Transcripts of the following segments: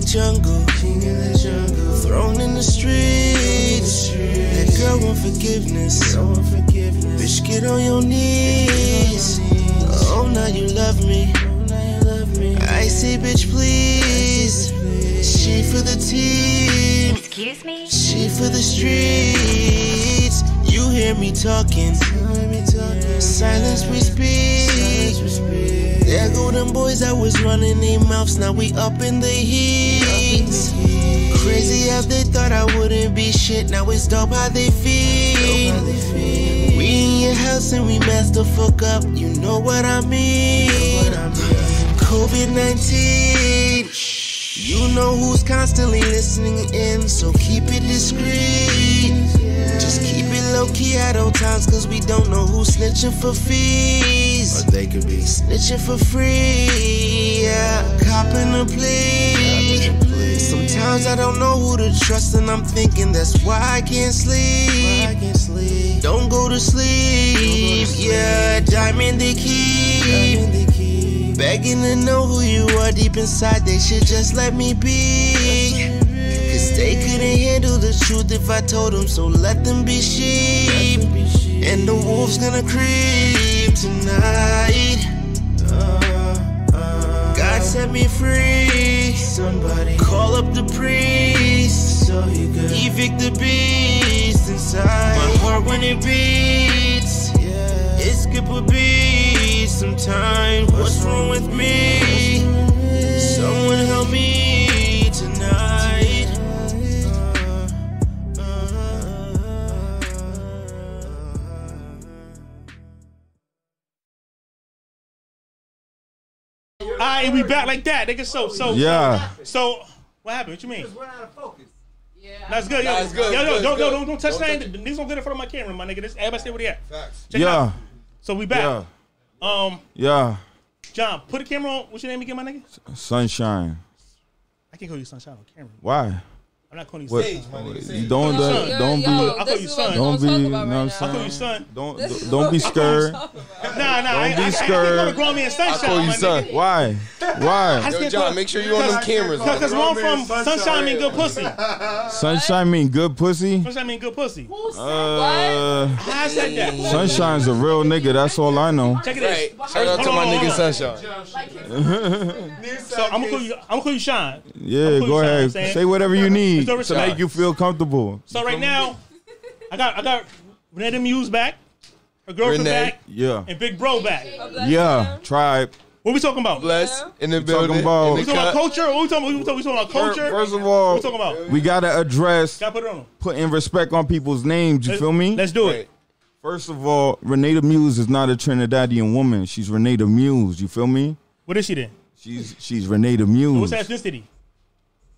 Jungle, king in the jungle, thrown in the streets. That girl want forgiveness. Bitch, get on your knees. Oh, now you love me. I say, bitch, please. She for the team. Excuse me? She for the streets. You hear me talking. Silence we speak. There go them boys that was running their mouths. Now we up in the heat. Crazy how they thought I wouldn't be shit. Now it's dope how they feel. We in your house and we messed the fuck up. You know what I mean? COVID-19. You know who's constantly listening in, so keep it discreet. Just keep it low-key at all times, cause we don't know who's snitching for fees. Or they could be snitching for free, yeah. Copping a plea. Sometimes I don't know who to trust, and I'm thinking that's why I can't sleep. Don't go to sleep, yeah. Diamond they keep. Begging to know who you are deep inside, they should just let me be. Cause they couldn't handle the truth if I told them, so let them be sheep. And the wolf's gonna creep tonight. God set me free. Somebody call up the priest. So you could evict the beast inside my heart when it beats. It skip a beat sometimes. What's wrong with me? Someone help me tonight. Alright, we back like that, nigga. So what happened? What you mean? Just went out of focus. Yeah. That's good. Yo, don't touch that. Niggas don't get in front of my camera, my nigga. Everybody stay where they at. Check it out. So we back. John, put a camera on. What's your name again, my nigga? Sunshine. I can't call you Sunshine on camera. Why? I'm not calling you what? Sage, my nigga. You don't be. I'll call you son. Don't be. You know what I'm I'll call you son. Don't be scared. Nah. Don't be scared. I can't grown me in Sunshine. I call you son. Why? Yo, John, make sure you on them cameras. Because where I'm from, sunshine mean good pussy. Sunshine mean good pussy? Sunshine mean good pussy. What? I said that. Sunshine's a real nigga. That's all I know. Check it out. Shout out to my nigga Sunshine. So I'm gonna call you Shine. Yeah, go ahead. Say whatever you need to make you feel comfortable. So right now, I got RENAE the Muse back, her girlfriend back, and Big Bro back. Yeah, Tribe. What we talking about? Bless in the building. We talking about culture? What we talking about culture? First of all, what we talking about? We gotta address putting respect on people's names. You feel me? Let's do it. First of all, RENAE the Muse is not a Trinidadian woman. She's RENAE the Muse. You feel me? What is she then? She's RENAE the Muse. What's her ethnicity?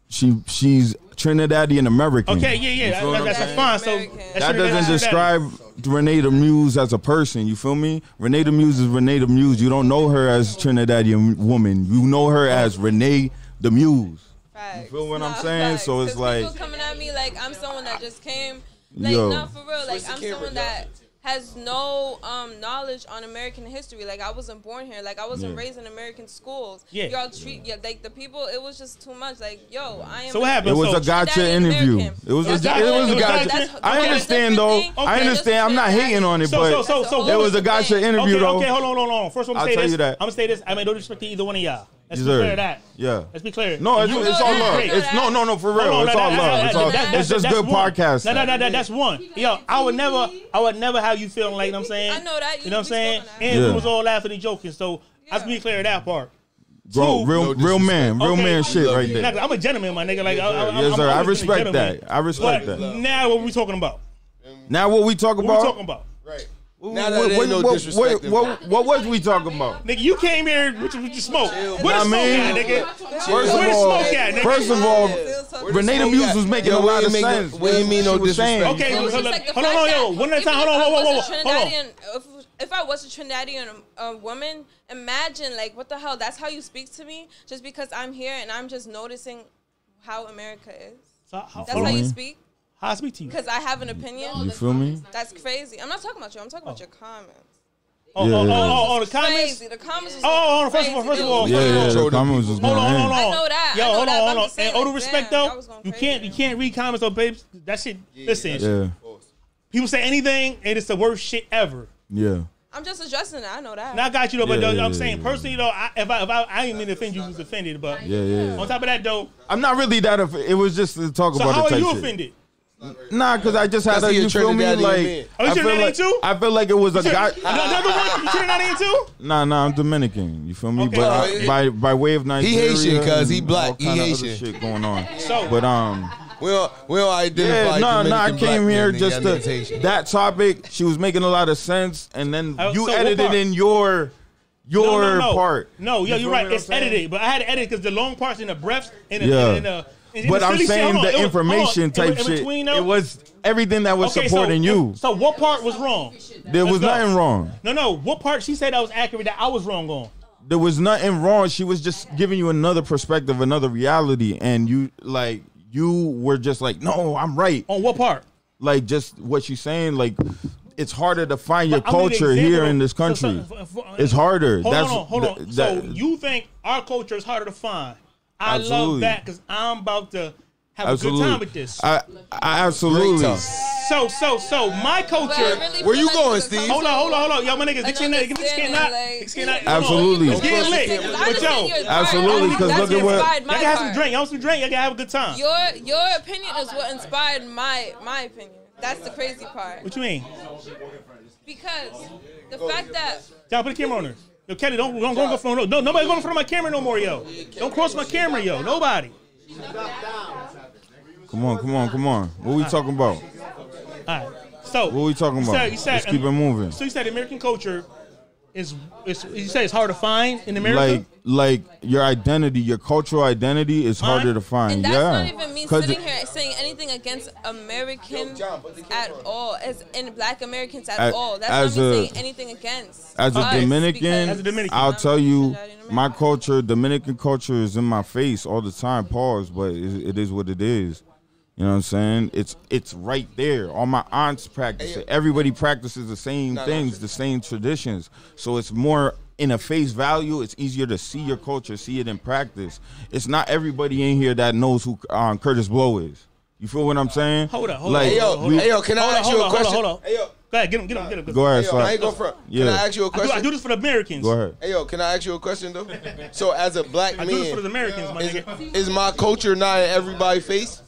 She's Trinidadian American. Okay, yeah. That's fine. So that doesn't describe RENAE the Muse as a person. You feel me? RENAE the Muse is RENAE the Muse. You don't know her as Trinidadian woman. You know her as RENAE the Muse. Facts. You feel what I'm saying? Facts. So it's like people coming at me like I'm someone that just came. Like not for real. Like I'm someone that has no knowledge on American history. Like I wasn't born here. Like I wasn't raised in American schools. Y'all treat like the people. It was just too much. Like I am. So what happened? It was a gotcha interview. It was a gotcha. I understand though. I understand. I'm not hating on it, but it was a gotcha interview though. Okay, hold on. First, I'll tell you that. I'm gonna say this. I mean, no disrespect to either one of y'all. Let's be clear of that. Yeah. Let's be clear. No, it's all love. It's no, for real. It's all love. It's just good podcast. No, that's one. Yo, I would never have you feeling like, you know what I'm saying? I know that. You know what I'm saying? And we was all laughing and joking. So let's be clear of that part. Bro, real man shit right there. I'm a gentleman, my nigga. Like, yes, sir. I respect that. Now what we talking about? Now what we talking about? Right. Now that ain't no disrespect. What was we talking about? Nigga, you came here with your smoke. Where the smoke at, nigga? First of all, Renee the Muse was making a lot of sense. What do you mean no disrespect? Okay, hold on, yo. One at a time. Hold on. If I was a Trinidadian woman, imagine, like, what the hell? That's how you speak to me? Just because I'm here and I'm just noticing how America is? That's how you speak? How I speak to you? Because I have an opinion. You feel me? That's crazy. I'm not talking about you. I'm talking about your comments. Oh, the comments? Crazy. The comments was first of all. The comments was going on. Hold on. I know that. Yo, hold on. And all due respect, though, you can't read comments on babes. That shit, listen. People say anything, and it's the worst shit ever. Yeah. I'm just addressing it. I know that. Now I got you though, but I'm saying personally though, if I didn't mean to offend you, was offended. But on top of that though, I'm not really that. It was just to talk about. So how the are you shit. Offended? Nah, because I just had you feel me like. Oh, you Trinidadian too? I feel like it was a guy. Another one? You Trinidadian too? Nah, I'm Dominican. You feel me? Okay. But by way of Nigeria, he Haitian because he black. He Haitian. Other shit going on. So, but we don't identify. I came here just to that topic. She was making a lot of sense, and then you edited in your part. No, you're right. It's edited, but I had to edit because the long parts in the breaths and but I'm saying the information type shit. It was everything that was supporting you. So what part was wrong? There was nothing wrong. No. What part she said that was accurate that I was wrong on? There was nothing wrong. She was just giving you another perspective, another reality, and you were just like, no, I'm right. On what part? Like just what she's saying. Like it's harder to find your culture here in this country. It's harder. Hold on. So you think our culture is harder to find? I love that because I'm about to have a good time with this. I absolutely. So my culture. Where you going, Steve? Hold on. Yo, my niggas, this cannot. Absolutely. It's getting lit. But yo, absolutely. Because look at what. Y'all can have some drink. Y'all some drink. Y'all can have a good time. Your opinion is what inspired my opinion. That's the crazy part. What you mean? Because the fact that. Y'all put the camera on her. Yo, Kelly, don't go in front of nobody going in front of my camera no more, yo. Don't cross my camera, yo. Nobody. Come on. What we talking about? All right. So what we talking about? Let's keep it moving. So you said American culture is you say it's hard to find in America? Like your identity, your cultural identity is harder to find. And that's not even me sitting here saying anything against Americans at all, as in Black Americans at all. That's not me saying anything against. As a Dominican, I'll tell you, my culture, Dominican culture, is in my face all the time. Pause, but it is what it is. You know what I'm saying? It's right there. All my aunts practice it. Everybody practices the same things, the same traditions. So it's more in a face value. It's easier to see your culture, see it in practice. It's not everybody in here that knows who Curtis Blow is. You feel what I'm saying? Hold on. Hey, yo, can I ask you a question? Hold on. Hey, yo. Go ahead, get him. Go ahead, hey, yo, I ain't go front. Yeah. Can I ask you a question? I do this for the Americans. Go ahead. Hey, yo, can I ask you a question, though? So as a black man, I do this for the Americans, my nigga. Is my culture not in everybody's face?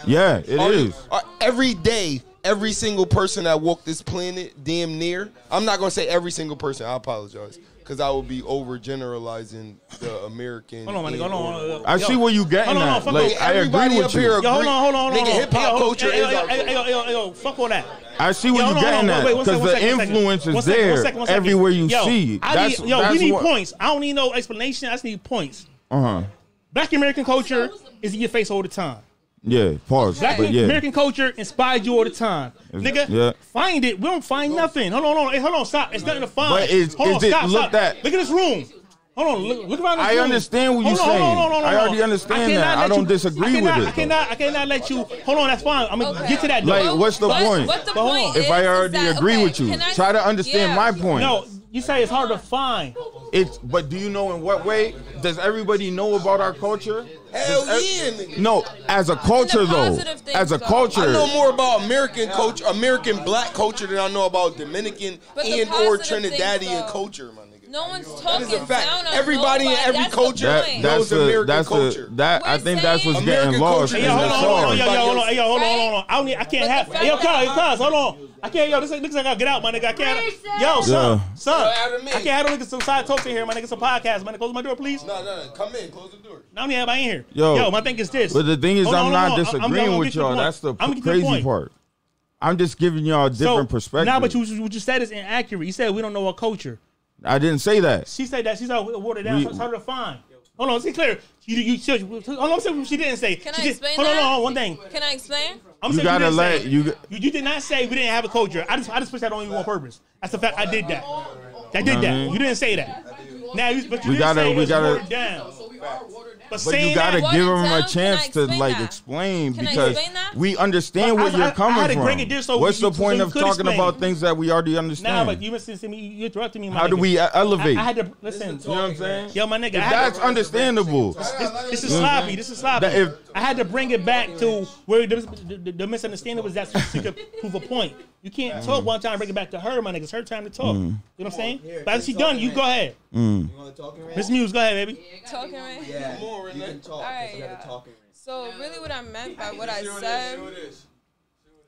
Yeah, it is. Every day, every single person that walked this planet, damn near. I'm not gonna say every single person. I apologize, because I would be overgeneralizing the American. Hold on, my nigga. Hold on. I see where you getting at. Like, I agree with you. Hold on. Nigga, hip hop culture is. Yo, fuck all that. I see where you getting at, because the influence is there everywhere you see. We need points. I don't need no explanation. I just need points. Black American culture is in your face all the time. Yeah, pause. Black American culture inspired you all the time. Nigga, find it. We don't find nothing. Hold on. Hey, hold on, stop. It's nothing to find. But stop. Look at this room. Hold on, look around this room. I understand what you're saying. I already understand that. I don't disagree with it. I cannot let you. Hold on, that's fine. I'm going to get to that. Like, what's the point? What the point if I already agree with you, try to understand my point. No, you say it's hard to find. But do you know in what way? Does everybody know about our culture? Hell yeah, nigga. No, as a culture though. As a culture. I know more about American culture, American black culture than I know about Dominican and or Trinidadian culture, my nigga. No one's talking down on everybody in every culture knows American culture. I think that's what's getting lost. Hold on. I can't have. Yo, cuz, hold on. I can't. Yo, this looks like I gotta get out, my nigga. I can't. Yo, son. I can't have no niggas some side talks in here, my nigga. Some podcast, my nigga. Close my door, please. No. Come in. Close the door. I don't need anybody in here. Yo, my thing is this. But the thing is, I'm not disagreeing with y'all. That's the crazy part. I'm just giving y'all a different perspective. Nah, but what you said is inaccurate. You said we don't know our culture. I didn't say that. She said that. She said watered down. It's hard to find. Hold on, see clear. Hold on, she didn't say. Can I explain hold that? Hold on, one thing. Can I explain? You gotta let you did not say we didn't have a culture. I just pushed that on you on purpose. That's the fact. I did that. I did that. You didn't say that. Now, but you didn't say it was watered down. But you gotta give them a chance to explain because we understand where you're coming from. What's the point of talking about things that we already understand? Nah, but you interrupted me. How do we elevate? I had to listen. You know what I'm saying? Yo, my nigga, that's understandable. This is sloppy. This is sloppy. I had to bring it back to where the misunderstanding was that she could prove a point. You can't talk one time and bring it back to her, my nigga. It's her time to talk. You know what I'm saying? But as she done, you go ahead. You want to talk in Miss Muse, go ahead, baby. Talking right? Yeah. You can talk. All right, yeah. So really what I meant by what I said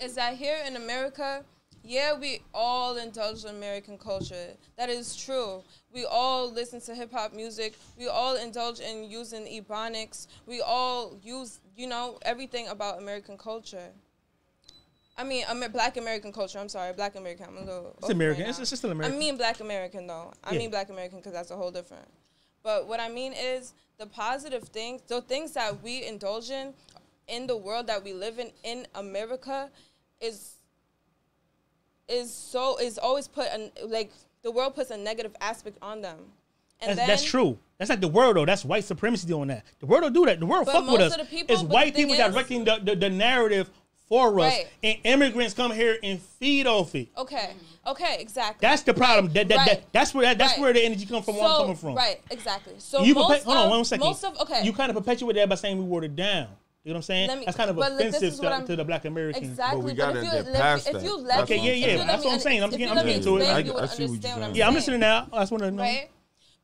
is that here in America, yeah, we all indulge in American culture. That is true. We all listen to hip-hop music. We all indulge in using ebonics. We all use, everything about American culture. I mean, Black American culture. I'm sorry, Black American. I'm a little. It's American. Right it's still American. I mean Black American, though. I mean Black American because that's a whole different. But what I mean is the positive things, the things that we indulge in the world that we live in America, is always put the world puts a negative aspect on them. And that's true. That's like the world, though. That's white supremacy doing that. The world don't do that. The world fuck with us. It's white people directing the narrative for us, and immigrants come here and feed off it. Okay, exactly. That's the problem. That's where the energy comes from. Where I'm coming from. Right, exactly. So hold on 1 second. Okay. You kind of perpetuate that by saying we watered down. You know what I'm saying? That's kind of offensive to the Black American. Exactly. But we gotta get past that. Okay, that's what I'm saying. I'm getting into it. I see what you're saying. Yeah, I'm listening now. I just want to know. Right?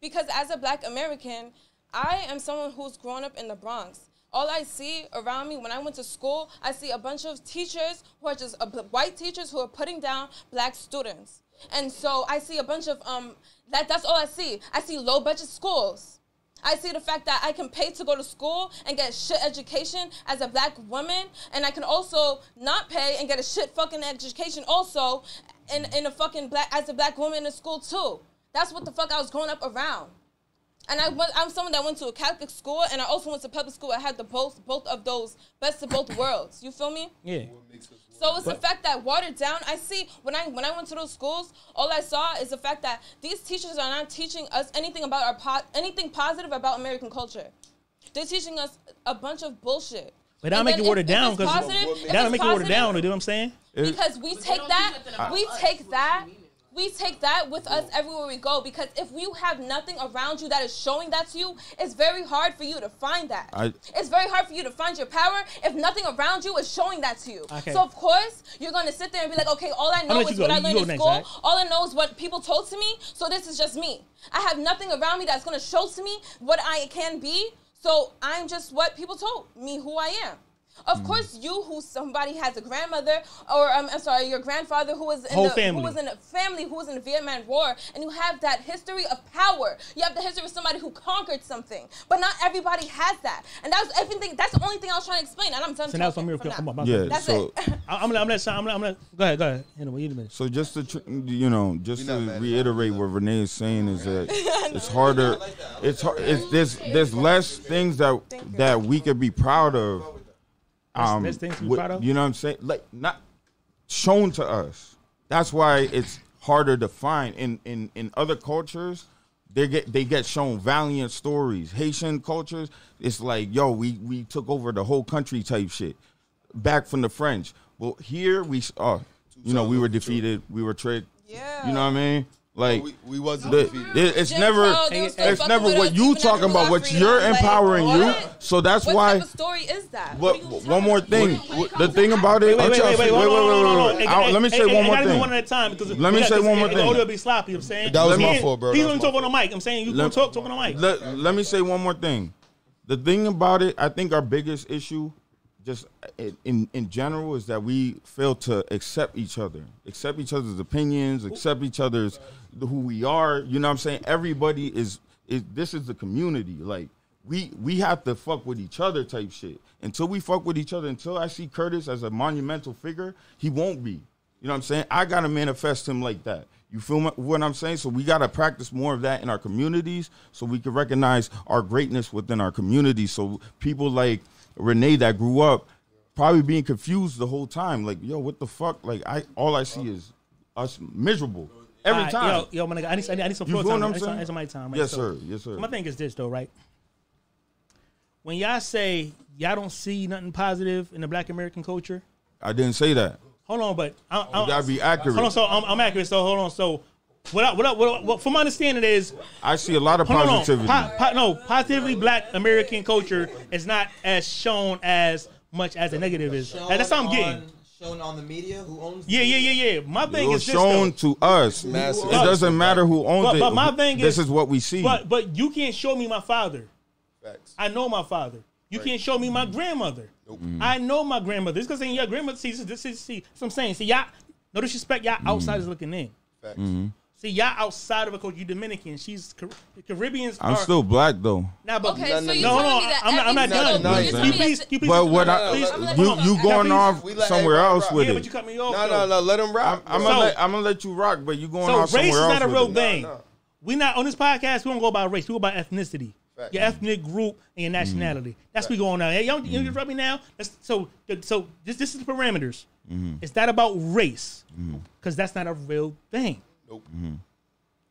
Because as a Black American, I am someone who's grown up in the Bronx. All I see around me when I went to school, I see a bunch of teachers who are just white teachers who are putting down Black students. And so I see a bunch of, that's all I see. I see low budget schools. I see the fact that I can pay to go to school and get shit education as a Black woman, and I can also not pay and get a shit fucking education also in a fucking as a Black woman in school too. That's what the fuck I was growing up around. And I'm someone that went to a Catholic school, and I also went to public school. I had the both of those best of both worlds. You feel me? Yeah. So it's the fact that watered down. I see when I went to those schools, all I saw is the fact that these teachers are not teaching us anything about anything positive about American culture. They're teaching us a bunch of bullshit. But that'll make it watered down because that'll make it watered down. You know what I'm saying? Because we take that. We take that with us everywhere we go, because if you have nothing around you that is showing that to you, it's very hard for you to find that. It's very hard for you to find your power if nothing around you is showing that to you. Okay. So, of course, you're going to sit there and be like, okay, all I know is what I learned in school. Right? All I know is what people told to me, so this is just me. I have nothing around me that's going to show to me what I can be, so I'm just what people told me who I am. Of course, somebody has a grandmother, or your grandfather who was in a family who was in the Vietnam War, and you have that history of power. You have the history of somebody who conquered something, but not everybody has that. And that's everything. That's the only thing I was trying to explain. And I'm done. So now from here, that's it. I'm gonna go ahead. So just to reiterate what Renee is saying is that it's harder. There's less things that we could be proud of. Things to be proud of? You know what I'm saying? Like, not shown to us. That's why it's harder to find. In other cultures, they get shown valiant stories. Haitian cultures, it's like, yo, we took over the whole country type shit. Back from the French. Well, here we were defeated, we were tricked. Yeah. You know what I mean? Like we wasn't defeated. It's never what you talking about. What you're empowering you. So that's why. What type of story is that? One more thing. The thing about it. Wait. Let me say one more thing. One at a time, because let me say one more thing. The audio be sloppy. I'm saying that was my fault, bro. He's only talking on the mic. I'm saying you can talk on the mic. Let me say one more thing. The thing about it, I think our biggest issue, just in general, is that we fail to accept each other's opinions, accept each other's who we are. You know what I'm saying? Everybody is this is the community. Like, we have to fuck with each other type shit. Until we fuck with each other, until I see Curtis as a monumental figure, he won't be. You know what I'm saying? I got to manifest him like that. You feel what I'm saying? So we got to practice more of that in our communities so we can recognize our greatness within our communities. So people like RENAE that grew up probably being confused the whole time. Like, yo, what the fuck? Like, all I see is us miserable every time. Yo, my nigga, I need some floor time. I need some mic time. Right? Yes, sir. Yes, sir. My thing is this, though, right? When y'all say y'all don't see nothing positive in the Black American culture. I didn't say that. Hold on, but you gotta be accurate. Hold on, so I'm accurate. So hold on. So what from my understanding is I see a lot of positivity. Positively Black American culture is not as shown as much as the negative is. That's what I'm getting. Shown on the media who owns Yeah. My thing is this, shown to us. Massive. It doesn't matter who owns it. But my thing this is what we see. But you can't show me my father. Facts. I know my father. You can't show me my grandmother. Nope. I know my grandmother. It's because saying your grandmother see what I'm saying. See, y'all, no disrespect, y'all outsiders looking in. Facts. See, y'all outside of a culture. You Dominican. She's Caribbeans. I'm still black though. Nah, but okay, so you I'm not done. Please. But what you going off somewhere else with it? But you cut me off. No. Let him rock. I'm gonna let you rock, but you going off somewhere else. So race is not a real with thing. We not on this podcast. We don't go about race. We go about ethnicity. Fact. Your ethnic group and your nationality. That's what we going on. Hey, you interrupt me now. So this is the parameters. It's not about race because that's not a real thing. Nope.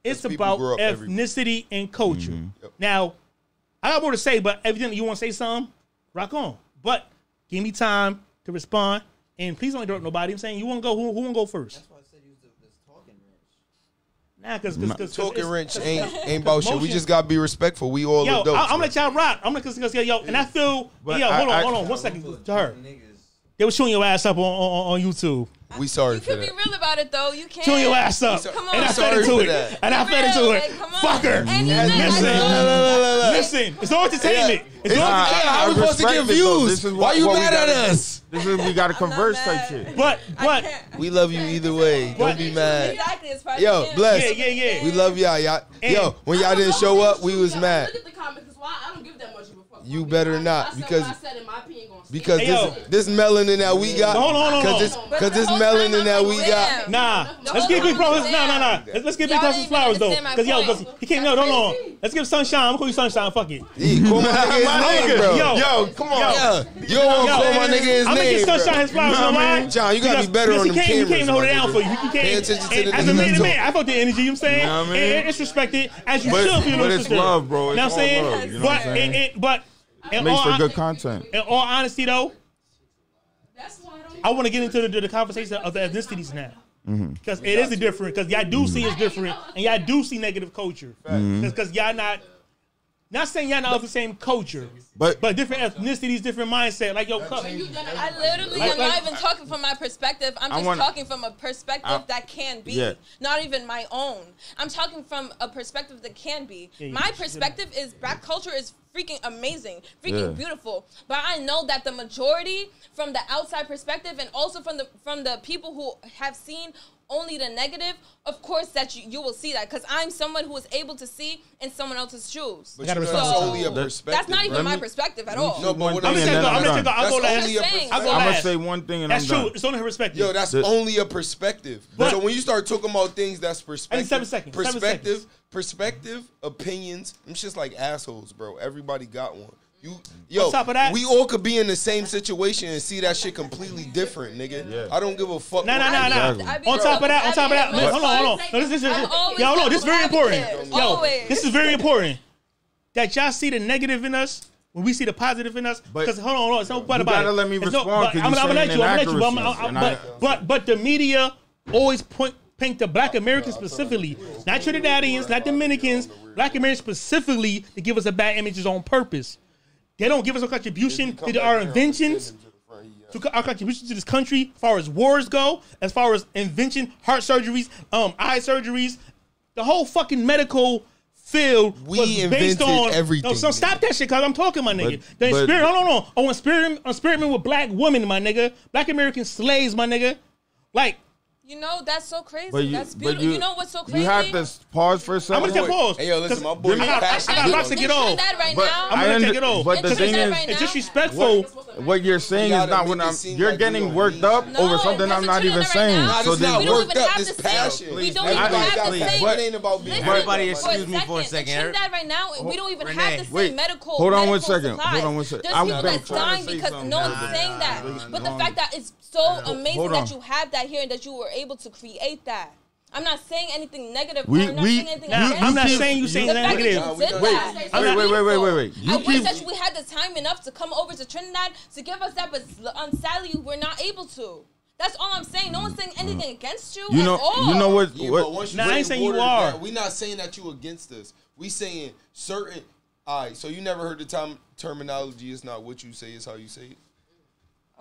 It's about ethnicity and culture. Yep. Now, I got more to say, but everything you want to say something, rock on. But give me time to respond, and please don't interrupt nobody. I'm saying you want to go. Who want to go first? That's why I said you was this talking wrench. Nah, because talking wrench ain't about shit. We just gotta be respectful. We all adults. I'm gonna let y'all rock. I'm gonna because and I feel. Hold on, 1 second to her. They were showing your ass up on YouTube. We sorry for that. You can be real about it though. You can't. Showing your ass up. Come on. And I fed into it. And I fed into it. Fuck her. Listen. It's no entertainment. It's no entertainment. How we supposed to get views? Why you mad at us? This is we gotta converse type shit. But we love you either way. Don't be mad. Exactly. It's part Yo, bless. Yeah. We love y'all. Yo, when y'all didn't show up, we was mad. Look at the comments. That's why I don't give that much of a fuck. You better not because because this melanin that we got. Hold on. Because this melanin that we got. Nah. Let's give Big Bro his. Nah. Let's give Big Bro his flowers though. Because he can't. No, hold on. Let's give Sunshine. I'm gonna call you Sunshine. Fuck it. Call my nigga his name, bro. Yo, come on. You don't want to call my nigga his name. I'm gonna give Sunshine his flowers. You know why? John, you gotta be better on them cameras. He can't hold it down for you. He can't. Pay attention to the as a man, I felt the energy. You know what I'm saying? And it's respected as you should feel. But it's love, bro. You know what I'm saying? But it makes for good content. In all honesty, though, I want to get into the conversation of the ethnicities now. Because it is different. Because y'all do see it's different. And y'all do see negative culture. Because y'all not saying y'all not of the same culture. But different ethnicities, different mindset. Like, yo, I literally am not even talking from my perspective. I'm just talking from a perspective that can be. Not even my own. I'm talking from a perspective that can be. My perspective is Black culture is freaking amazing, freaking beautiful. But I know that the majority from the outside perspective and also from the people who have seen only the negative, of course that you will see that because I'm someone who is able to see in someone else's shoes. But that's only a perspective. That's not even my perspective at all. No, but I'm gonna say one thing and that's I'm true. done. It's only her perspective. Yo, that's only a perspective. So when you start talking about things that's perspective, 7 seconds. Perspective, opinions, I'm just like assholes, bro. Everybody got one. On top of that, we all could be in the same situation and see that shit completely different, nigga. Yeah. I don't give a fuck. Nah. On top of that, hold on. No, this is very important. This is very important. That y'all see the negative in us when we see the positive in us. Because hold on, it's no but about it. You gotta let me respond because I'm gonna let you. But the media always paint the Black Americans specifically, not Trinidadians, not Dominicans, Black Americans specifically to give us a bad images on purpose. They don't give us a contribution to our inventions, to our contribution to this country, as far as wars go, as far as invention, heart surgeries, eye surgeries, the whole fucking medical field was based on everything. No, so stop that shit, cause I'm talking, my nigga. The experiment, hold on. Experiment with Black women, my nigga. Black American slaves, my nigga. Like. You know, that's so crazy. That's beautiful. You know what's so crazy? You have to pause for a second. I'm gonna pause. Hey, yo, listen, my boy. I got rocks to get off. I'm gonna take it off. But the thing is, it's disrespectful. What you're saying is not what I'm. You're getting worked up over something I'm not even saying. So then worked up. This passion. We don't even have the same. It ain't about being. Everybody, excuse me for a second. Trinidad right now, we don't even have the same medical. Hold on 1 second. There's people that's dying say because no one's saying that. But the fact that it's so amazing that you have that here and that you were able to create that. I'm not saying anything negative. I'm not saying you saying negative. Wait. I wish that we had the time enough to come over to Trinidad to give us that, but sadly we're not able to. That's all I'm saying. No one's saying anything against you at all. You know what? Nah, I ain't saying you are. We're not saying that you against us. We saying certain. All right. So you never heard the terminology. It's not what you say. It's how you say it.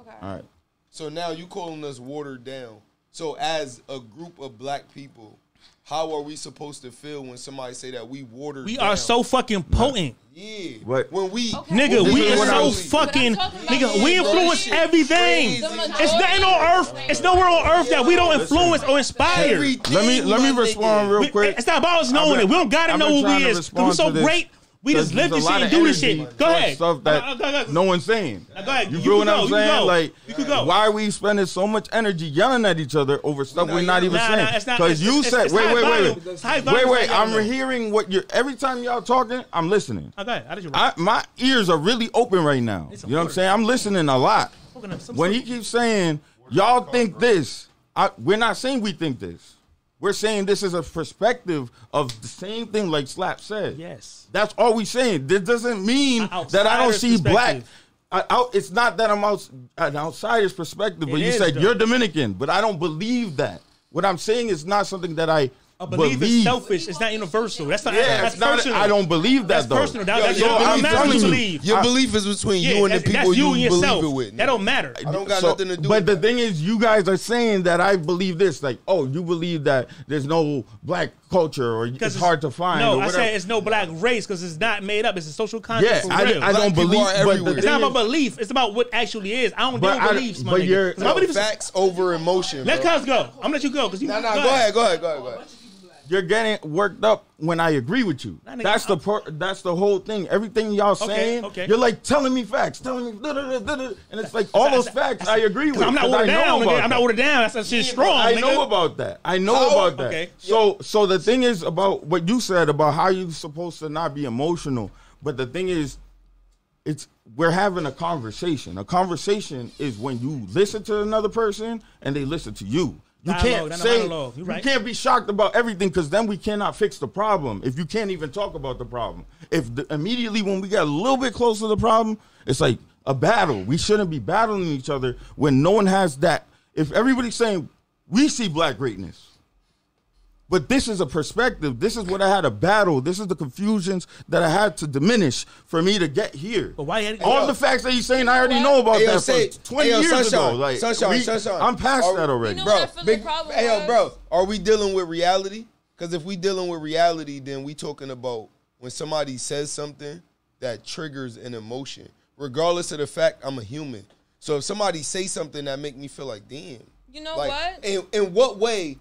Okay. All right. So now you calling us watered down. So as a group of black people, how are we supposed to feel when somebody say that we watered down? We are so fucking potent. Yeah. What? When we... Okay. Nigga, we are so fucking... Nigga, we influence everything. It's nothing on earth. It's nowhere on earth that we don't influence or inspire. Let me respond real quick. It's not about us knowing it. We don't gotta know who we is. Because we're so great. We just live this shit and do this shit. Go ahead. Stuff that no one's saying. Go ahead. You feel what I'm saying? Like, you could go. why are we spending so much energy yelling at each other over stuff we're not even saying? Because you said, wait. I'm hearing what you're. Every time y'all talking, I'm listening. Okay. My ears are really open right now. You know what I'm saying? I'm listening a lot. When he keeps saying y'all think this, we're not saying we think this. We're saying this is a perspective of the same thing like Slap said. Yes. That's all we're saying. This doesn't mean that I don't see black. It's not that I'm an outsider's perspective, but you said you're Dominican, but I don't believe that. What I'm saying is not something that I believe. Is selfish. It's not universal. That's not. That's personal. I don't believe that though. Personal. That's your belief is between you and the people you believe it with. That don't matter. I don't got nothing to do. But the thing is, you guys are saying that I believe this. Like, oh, you believe that there's no black culture or it's hard to find. No, I say it's no black race because it's not made up. It's a social construct. Yeah, I don't believe. But it's not about belief. It's about what actually is. I don't deal with beliefs, my nigga. But you're facts over emotion. Let Cuz go. I'm gonna let you go because you. No, go ahead. You're getting worked up when I agree with you. That's the whole thing. Everything y'all saying, you're like telling me facts, telling me, and it's like all those facts I agree with. I'm not watered down. I'm not watered down. That's shit strong. I know about that. Okay. So the thing is about what you said about how you're supposed to not be emotional. But the thing is, we're having a conversation. A conversation is when you listen to another person and they listen to you. You can't be shocked about everything because then we cannot fix the problem if you can't even talk about the problem. Immediately when we get a little bit closer to the problem, it's like a battle. We shouldn't be battling each other when no one has that. If everybody's saying we see black greatness, but this is a perspective. This is what I had to battle. This is the confusions that I had to diminish for me to get here. But why? All the facts that he's saying, I already know about that from 20 years ago. Like, Sunshine. I'm past that already. You know bro, are we dealing with reality? Because if we dealing with reality, then we talking about when somebody says something that triggers an emotion. Regardless of the fact, I'm a human. So if somebody say something that make me feel like, damn. You know what? In what way,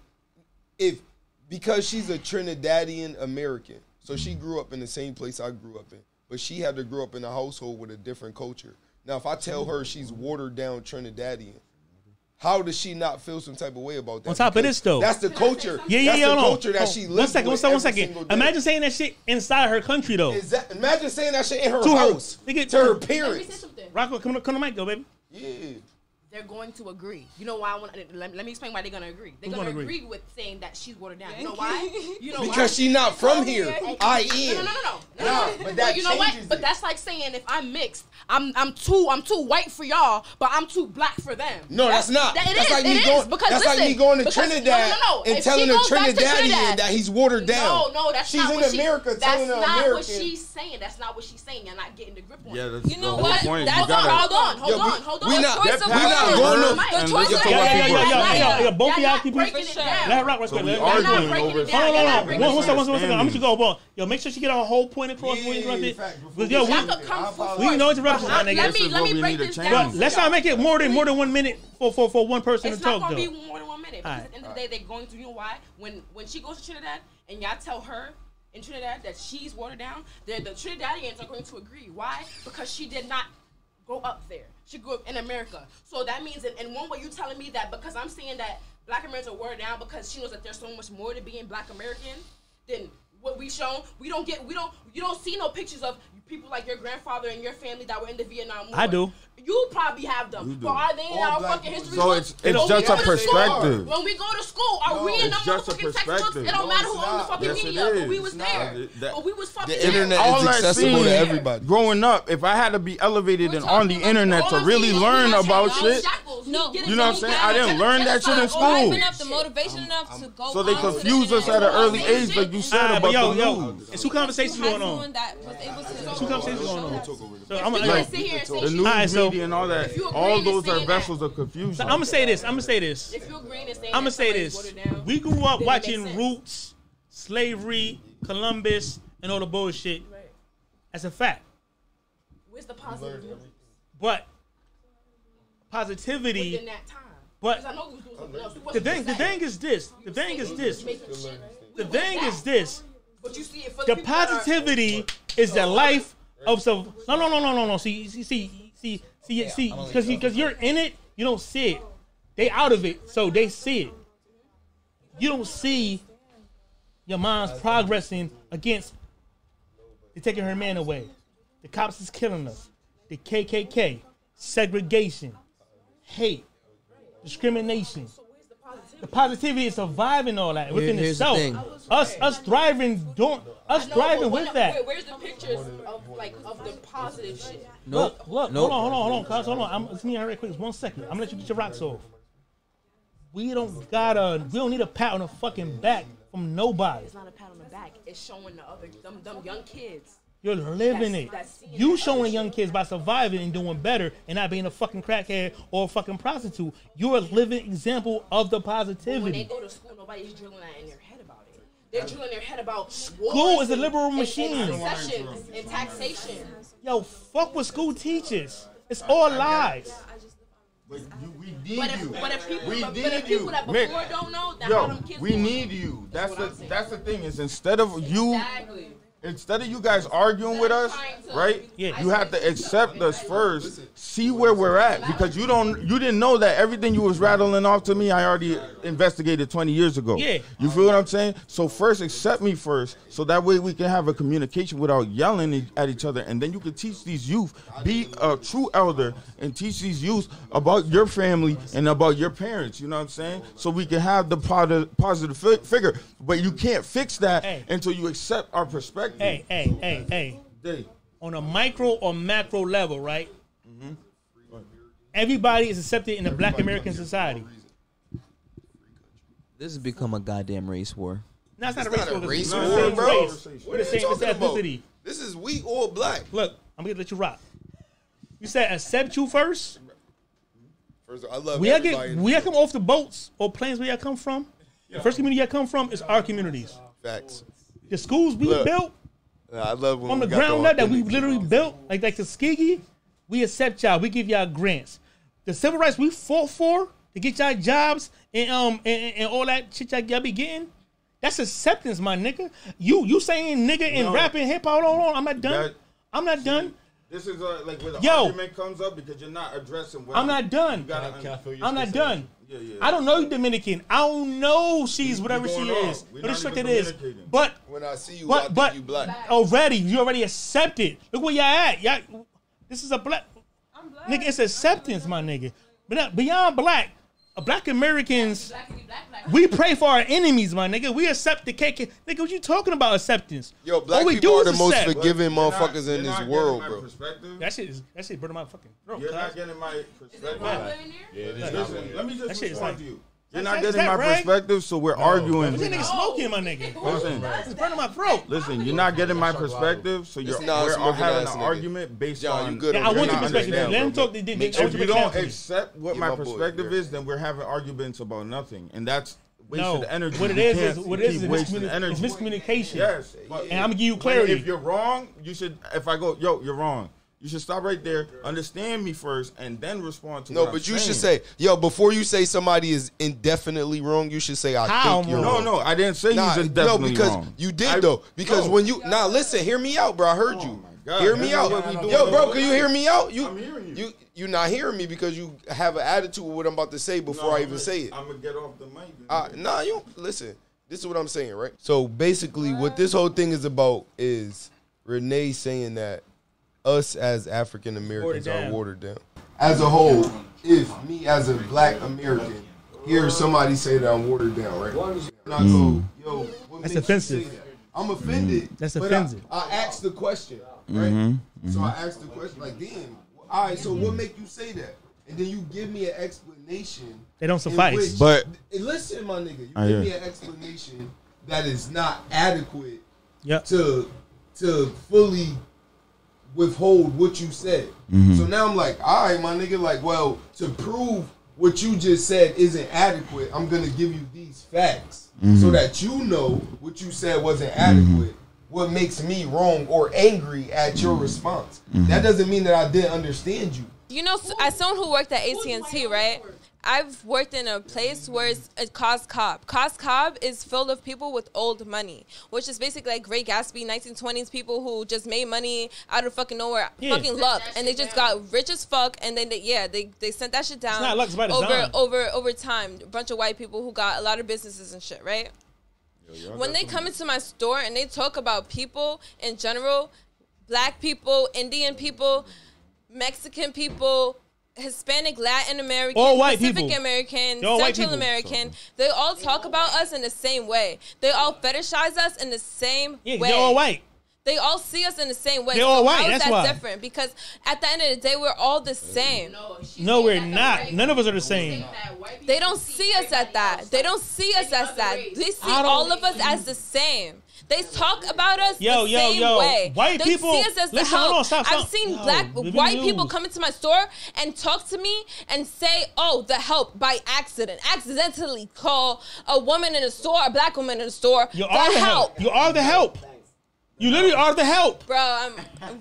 because she's a Trinidadian American, so she grew up in the same place I grew up in, but she had to grow up in a household with a different culture. Now, if I tell her she's watered down Trinidadian, how does she not feel some type of way about that? On top of this, though, that's the culture. That's the culture that she lives with. One second. Imagine saying that shit inside her country, though. Imagine saying that shit in her house to her parents. Rocco, come to the mic, though, baby. Yeah. They're going to agree. You know why? Let me explain why they're going to agree. They're going to agree with saying that she's watered down. You know why? Because she's not from here. I am. No. But that you know what? But that's like saying if I'm mixed, I'm too white for y'all, but I'm too black for them. No, that's not. That's like me going to Trinidad and telling a Trinidadian that he's watered down. No, that's not what she's in America telling an American. That's not what she's saying. That's not what she's saying. You're not getting the grip on it. You know what? Hold on. We're not Yo, both of y'all keep breaking it down. Let her rock real quick. Hold on. One second. I'm just go. Yo, make sure she get her whole point across. Yo, we no interruptions, my nigga. Let me break this down. Let's not make it more than 1 minute for one person to talk. It's not gonna be more than 1 minute. Because at the end of the day, they're going to. You know why? When she goes to Trinidad and y'all tell her in Trinidad that she's watered down, the Trinidadians are going to agree. Why? Because she did not go up there. She grew up in America. So that means in one way you're telling me that because I'm saying that Black Americans are watered down because she knows that there's so much more to being Black American than what we shown. You don't see no pictures of people like your grandfather and your family that were in the Vietnam War. I do. You probably have them. But are they in our fucking history? So it's just a perspective. When we go to school, are we in the motherfucking textbooks? It don't matter who owns the fucking media, but we was there. But we was fucking there. The internet is accessible to everybody. Growing up, if I had to be elevated and on the internet to really learn about shit, you know what I'm saying? I didn't learn that shit in school. The motivation enough to go. So they confuse us at an early age, like you said about the news. It's two conversations going on. Two conversations going on. So I'm gonna sit here and say the news media and all that. All those are vessels of confusion. So I'm gonna say this. If you agree to say I'm gonna say this. We grew up watching Roots, slavery, Columbus, and all the bullshit. That's a fact. Where's the positive? But positivity. Within that time. But the thing is this. The positivity is the life of some. No. See, because you're in it, you don't see it. They out of it, so they see it. You don't see your mom's progressing against. They're taking her man away. The cops is killing us. The KKK, segregation, hate, discrimination. The positivity is surviving all that within itself. Us thriving with that. Where's the pictures of the positive shit? Look. Hold on, cuz. Hold on. Let's meet her real quick. 1 second. I'm gonna let you get your rocks off. We don't need a pat on the fucking back from nobody. It's not a pat on the back. It's showing the other them young kids. You're living it. You showing young kids by surviving and doing better and not being a fucking crackhead or a fucking prostitute. You're a living example of the positivity. When they go to school, nobody's drilling that in their head about it. They're drilling their head about school is a liberal machine. And taxation. Yo, fuck what school teaches. It's all lies. But we need you. But if people that before don't know, that how them kids we need you. That's the thing is instead of you. Instead of you guys arguing with us, right? Yeah. You have to accept us first, see where we're at, because you didn't know that everything you was rattling off to me, I already investigated 20 years ago. Yeah. You feel what I'm saying? So first, accept me first, so that way we can have a communication without yelling at each other, and then you can teach these youth, be a true elder, and teach these youth about your family and about your parents. You know what I'm saying? So we can have the positive figure, but you can't fix that until you accept our perspective. Hey. On a micro or macro level, right? Mm-hmm. Everybody is accepted in the Black American society. This has become a goddamn race war. No, it's not a race war, bro. We're the same ethnicity. This is we all black. Look, I'm gonna let you rock. You said accept you first. First, I love everybody. We come off the boats or planes where y'all come from. The first community y'all come from is our communities. Facts. The schools we built. I love when on the ground up that we literally built, like the Tuskegee, we accept y'all. We give y'all grants. The civil rights we fought for to get y'all jobs and all that shit y'all be getting, that's acceptance, my nigga. You saying nigga and rapping hip hop, hold on. I'm not done. I'm not done. This is like where the argument comes up because you're not addressing what I'm not done. I'm not done. Yeah. I don't know you Dominican. I don't know she's whatever she is. What the fuck it is. But when I see you, I think you black. You already accepted. Look where y'all at. This is a black. I'm black. Nigga, it's acceptance, my nigga. But beyond black, Black Americans, we pray for our enemies, my nigga. We accept the cake. Nigga, what you talking about acceptance? Yo, black people are the most forgiving motherfuckers in this world, bro. That shit burning my fucking throat. You're not getting my perspective. Yeah, listen, let me just respond to you. You're not getting my perspective, so we're arguing. This nigga smoking, my nigga. Listen, it's burning my throat. Listen, you're not getting my perspective, so we're all having an argument based on. Yeah, I want your perspective. Let him talk. If you don't accept what my perspective is, then we're having arguments about nothing, and that's wasted energy. What it is miscommunication. Yes, and I'm gonna give you clarity. If you're wrong, you should. If I go, yo, you're wrong. You should stop right there, understand me first, and then respond to what I'm saying. Should say, yo, before you say somebody is indefinitely wrong, you should say, I think you're wrong. No, I didn't say he's indefinitely wrong. Because you did, though. Because when you... listen, hear me out, bro. I heard you. Hear me out. Yo, bro, can you hear me out? I'm hearing you. You're not hearing me because you have an attitude with what I'm about to say before I even say it. I'm going to get off the mic. You... Listen, this is what I'm saying, right? So, basically, what this whole thing is about is Renee saying that us as African Americans are watered down. As a whole, if me as a black American hear somebody say that I'm watered down, right? And I go, yo, what that's makes offensive. You say that? I'm offended. That's offensive. I asked the question, right? So I asked the question, like, damn, all right, so what make you say that? And then you give me an explanation. They don't suffice. But listen, my nigga, you give me an explanation that is not adequate to fully withhold what you said. So now I'm like, all right, my nigga, like, well, to prove what you just said isn't adequate, I'm gonna give you these facts so that you know what you said wasn't adequate, what makes me wrong or angry at your response. That doesn't mean that I didn't understand you. You know, as someone who worked at AT&T, right? I've worked in a place where it's Cos Cob. Cos Cob is filled with people with old money, which is basically like Great Gatsby, 1920s people who just made money out of fucking nowhere, fucking luck, and they just got rich as fuck, and then they sent that shit down over time. A bunch of white people who got a lot of businesses and shit, right? When they come into my store and they talk about people in general, black people, Indian people, Mexican people, Hispanic, Latin American, Pacific American, Central American, they all talk about us in the same way. They all fetishize us in the same way. They're all white. They all see us in the same way. They're all white. How is that different? Because at the end of the day, we're all the same. No, we're not. None of us are the same. They don't see us as that. They don't see us as that. They see all of us as the same. They talk about us the same way. White people, see us as the help. I've seen white people come into my store and talk to me and say, "Oh, the help," by accidentally call a woman in the store, a black woman in the store, You are the help. You are the help. You literally are the help. Bro,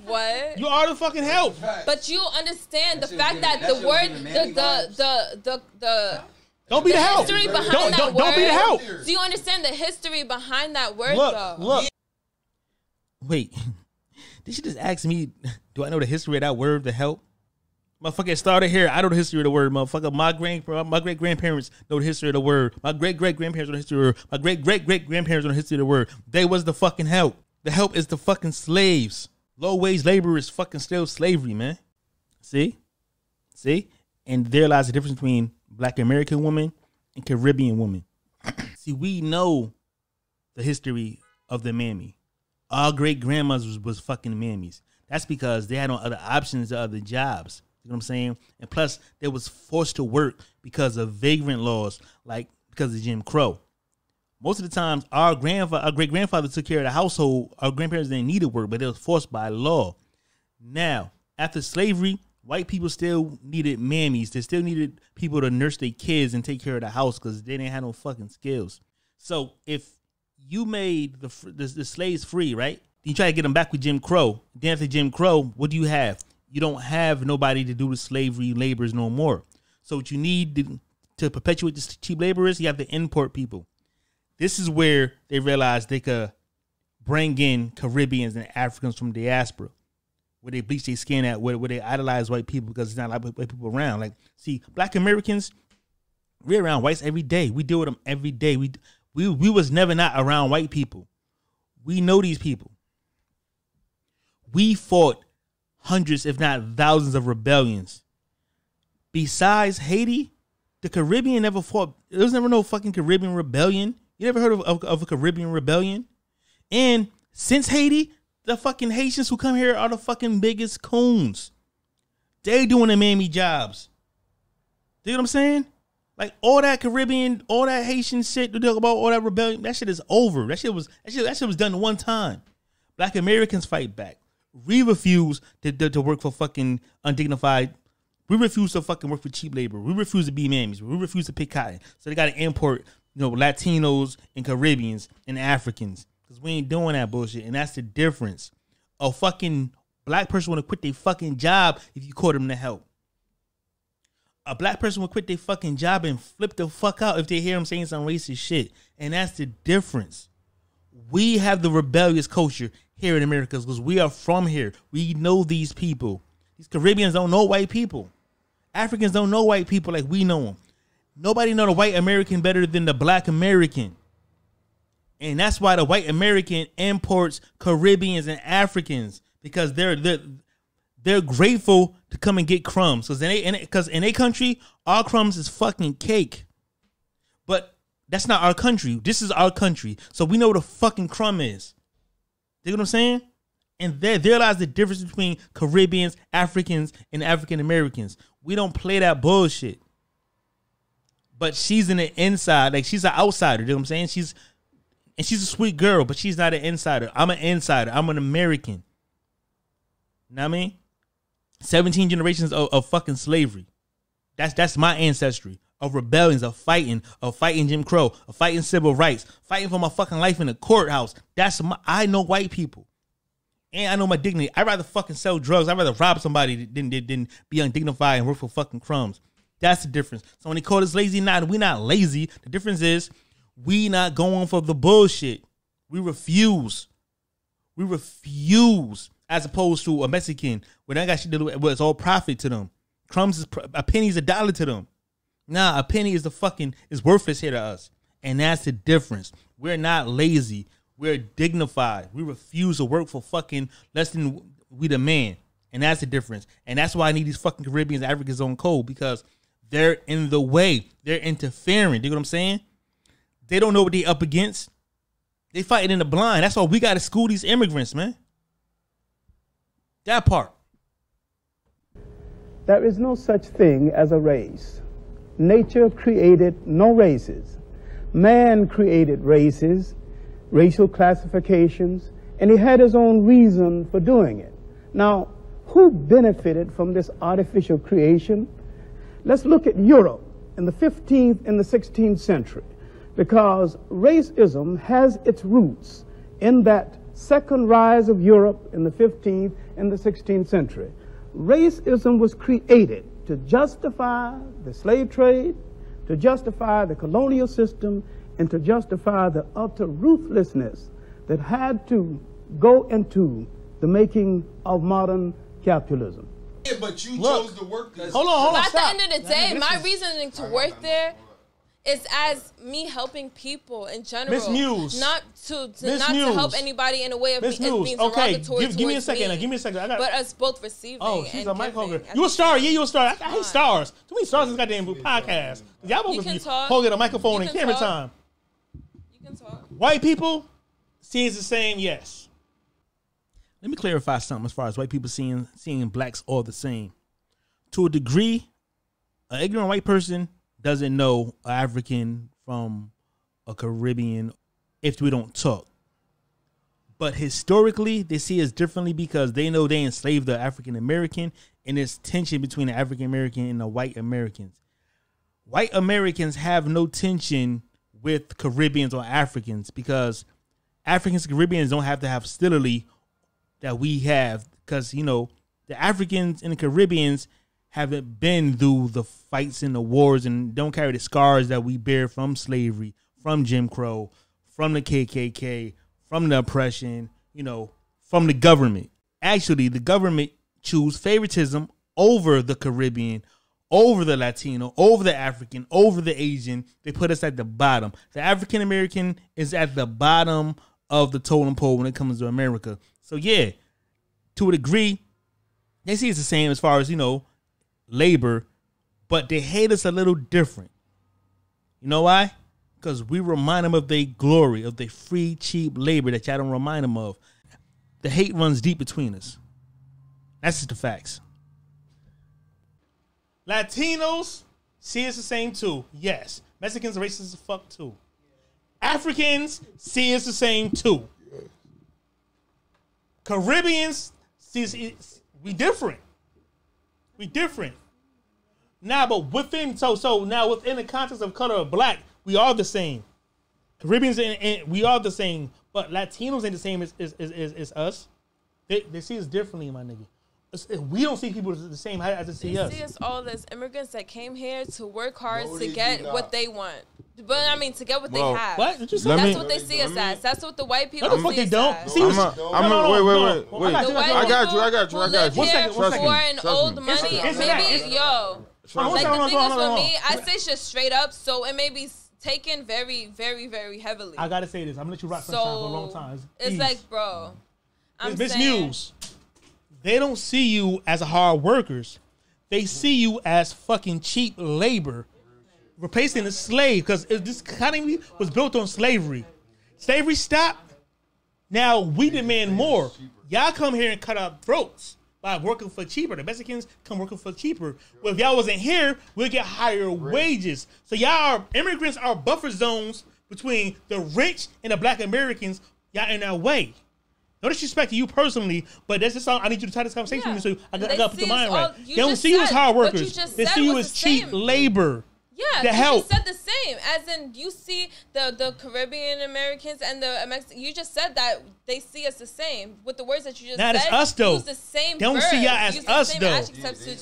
what? You are the fucking help. But you understand the fact that the word, the don't be the help. History behind that word. Don't be the help. Do you understand the history behind that word, though? Look. Wait. Did she just ask me, do I know the history of that word, the help? Motherfucker, started here. I know the history of the word, motherfucker. My great-grandparents know the history of the word. My great-great-grandparents know the history of the word. My great-great-great-grandparents know the history of the word. They was the fucking help. The help is the fucking slaves. Low-wage labor is fucking still slavery, man. See? And there lies the difference between Black American woman and Caribbean woman. See, we know the history of the mammy. Our great grandmothers was fucking mammies. That's because they had no other options or other jobs. You know what I'm saying? And plus, they was forced to work because of vagrant laws, like because of Jim Crow. Most of the times, our great grandfather took care of the household. Our grandparents didn't need to work, but they was forced by law. Now, after slavery, white people still needed mammies. They still needed people to nurse their kids and take care of the house because they didn't have no fucking skills. So if you made the slaves free, right? You try to get them back with Jim Crow. Then after Jim Crow, what do you have? You don't have nobody to do the slavery laborers no more. So what you need to perpetuate this cheap laborers, you have to import people. This is where they realized they could bring in Caribbeans and Africans from diaspora, where they bleach their skin at, where they idolize white people because there's not a lot of white people around. Like, see, Black Americans, we're around whites every day. We deal with them every day. We was never not around white people. We know these people. We fought hundreds, if not thousands, of rebellions. Besides Haiti, the Caribbean never fought. There was never no fucking Caribbean rebellion. You never heard of a Caribbean rebellion? And since Haiti, the fucking Haitians who come here are the fucking biggest coons. They doing the mammy jobs. You know what I'm saying? Like all that Caribbean, all that Haitian shit to talk about, all that rebellion, that shit is over. That shit was done one time. Black Americans fight back. We refuse to work for fucking undignified. We refuse to fucking work for cheap labor. We refuse to be mammies. We refuse to pick cotton. So they got to import, Latinos and Caribbeans and Africans because we ain't doing that bullshit. And that's the difference. A fucking black person want to quit their fucking job if you call them to help. A black person will quit their fucking job and flip the fuck out if they hear them saying some racist shit. And that's the difference. We have the rebellious culture here in America because we are from here. We know these people. These Caribbeans don't know white people. Africans don't know white people like we know them. Nobody know the white American better than the black American. And that's why the white American imports Caribbeans and Africans because they're grateful to come and get crumbs. Because in a country, our crumbs is fucking cake. But that's not our country. This is our country. So we know what a fucking crumb is. You know what I'm saying? And there lies the difference between Caribbeans, Africans, and African Americans. We don't play that bullshit. But she's in the inside. Like, she's an outsider. You know what I'm saying? She's a sweet girl, but she's not an insider. I'm an insider. I'm an American. You know what I mean? 17 generations of fucking slavery. That's my ancestry. Of rebellions, of fighting Jim Crow, of fighting civil rights, fighting for my fucking life in the courthouse. I know white people. And I know my dignity. I'd rather fucking sell drugs. I'd rather rob somebody than be undignified and work for fucking crumbs. That's the difference. So when they call us lazy, we not lazy. The difference is we not going for the bullshit. We refuse. We refuse. As opposed to a Mexican where they got shit to do with it's all profit to them. Crumbs is a penny's $1 to them. Nah, a penny is worthless here to us. And that's the difference. We're not lazy. We're dignified. We refuse to work for fucking less than we demand. And that's the difference. And that's why I need these fucking Caribbeans and Africans on code because they're in the way. They're interfering. You know what I'm saying? They don't know what they're up against. They fighting in the blind. That's why we got to school these immigrants, man. That part. There is no such thing as a race. Nature created no races. Man created races, racial classifications, and he had his own reason for doing it. Now, who benefited from this artificial creation? Let's look at Europe in the 15th and the 16th century, because racism has its roots in that second rise of Europe in the 15th and the 16th century. Racism was created to justify the slave trade, to justify the colonial system, and to justify the utter ruthlessness that had to go into the making of modern capitalism. Yeah, but you chose to work there. Hold on, But at stop. the end of the day, my reasoning to work there is as me helping people in general. Miss Muse. Not to help anybody in a way of being derogatory give me a second. Give me a second. But us both receiving. Oh, she's and a mic giving. hogger. You a star? Yeah, you a star. I hate stars. Too many stars in this goddamn podcast. Y'all both be holding a microphone and camera time. You can talk. White people sees the same. Yes. Let me clarify something as far as white people seeing blacks all the same. To a degree, an ignorant white person doesn't know an African from a Caribbean if we don't talk. But historically, they see us differently because they know they enslaved the African American, and there's tension between the African American and the white Americans. White Americans have no tension with Caribbeans or Africans because Africans and Caribbeans don't have to have hostility that we have because, you know, the Africans and the Caribbeans haven't been through the fights and the wars and don't carry the scars that we bear from slavery, from Jim Crow, from the KKK, from the oppression, you know, from the government. Actually, the government choose favoritism over the Caribbean, over the Latino, over the African, over the Asian. They put us at the bottom. The African American is at the bottom of the totem pole when it comes to America. So yeah, to a degree, they see it's the same as far as, you know, labor, but they hate us a little different. You know why? Because we remind them of their glory, of their free, cheap labor that y'all don't remind them of. The hate runs deep between us. That's just the facts. Latinos see us the same too. Yes. Mexicans are racist as fuck too. Africans see us the same too. Caribbeans see us, we different. We different. Now, but within now within the context of color of black, we are the same. Caribbeans and we are the same, but Latinos ain't the same as us. They see us differently, my nigga. We don't see people the same as they see us. They see us all as immigrants that came here to work hard to get what they want. But I mean, to get what they have. What? That's what they see us as. That's what the white people see us as. See, wait. I got you. Live here for an old money. Maybe, yo. Like the thing is with me, I say shit straight up, so it may be taken very, very, very heavily. I gotta say this. I'm gonna let you rock for a long time. It's like, bro. Miss Muse. They don't see you as hard workers. They see you as fucking cheap labor, replacing the slave, because this economy was built on slavery. Slavery stopped. Now we demand more. Y'all come here and cut our throats by working for cheaper. The Mexicans come working for cheaper. Well, if y'all wasn't here, we'll get higher wages. So immigrants are buffer zones between the rich and the black Americans. Y'all in our way. No disrespect to you personally, but that's just all I need you to tie this conversation with, so I got to put the mind right. They don't see you as hard workers. They see you as cheap labor. Yeah, to help. You just said the same. As in, you see the Caribbean Americans and the Mexicans. You just said that they see us the same with the words that you just said. That's us though. Use the same. They don't see y'all as us though.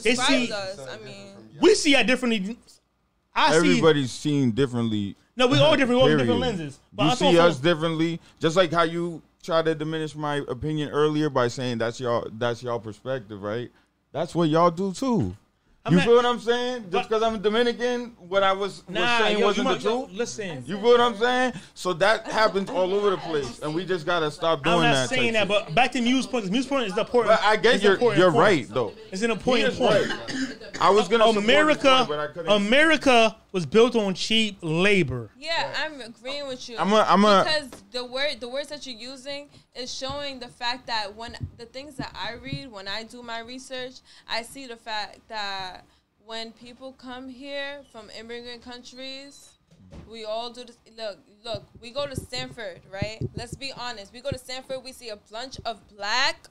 They see us. I mean, we see y'all differently. Everybody's seen differently. No, we all different. We all different lenses. But you see us differently, just like how you try to diminish my opinion earlier by saying that's y'all perspective, right? That's what y'all do too. You feel what I'm saying? Just because I'm a Dominican, what I was saying wasn't the truth. Listen, you feel what I'm saying? So that happens all over the place, and we just gotta stop doing that. I'm not saying that, but back to Muse point. Muse point is the important. But I get you're right though. It's an important point. I was gonna America was built on cheap labor. Yeah, I'm agreeing with you. Because the words that you're using is showing the fact that when the things that I read, when I do my research, I see the fact that when people come here from immigrant countries, we all do this. Look, we go to Stanford, right? Let's be honest. We go to Stanford, we see a bunch of black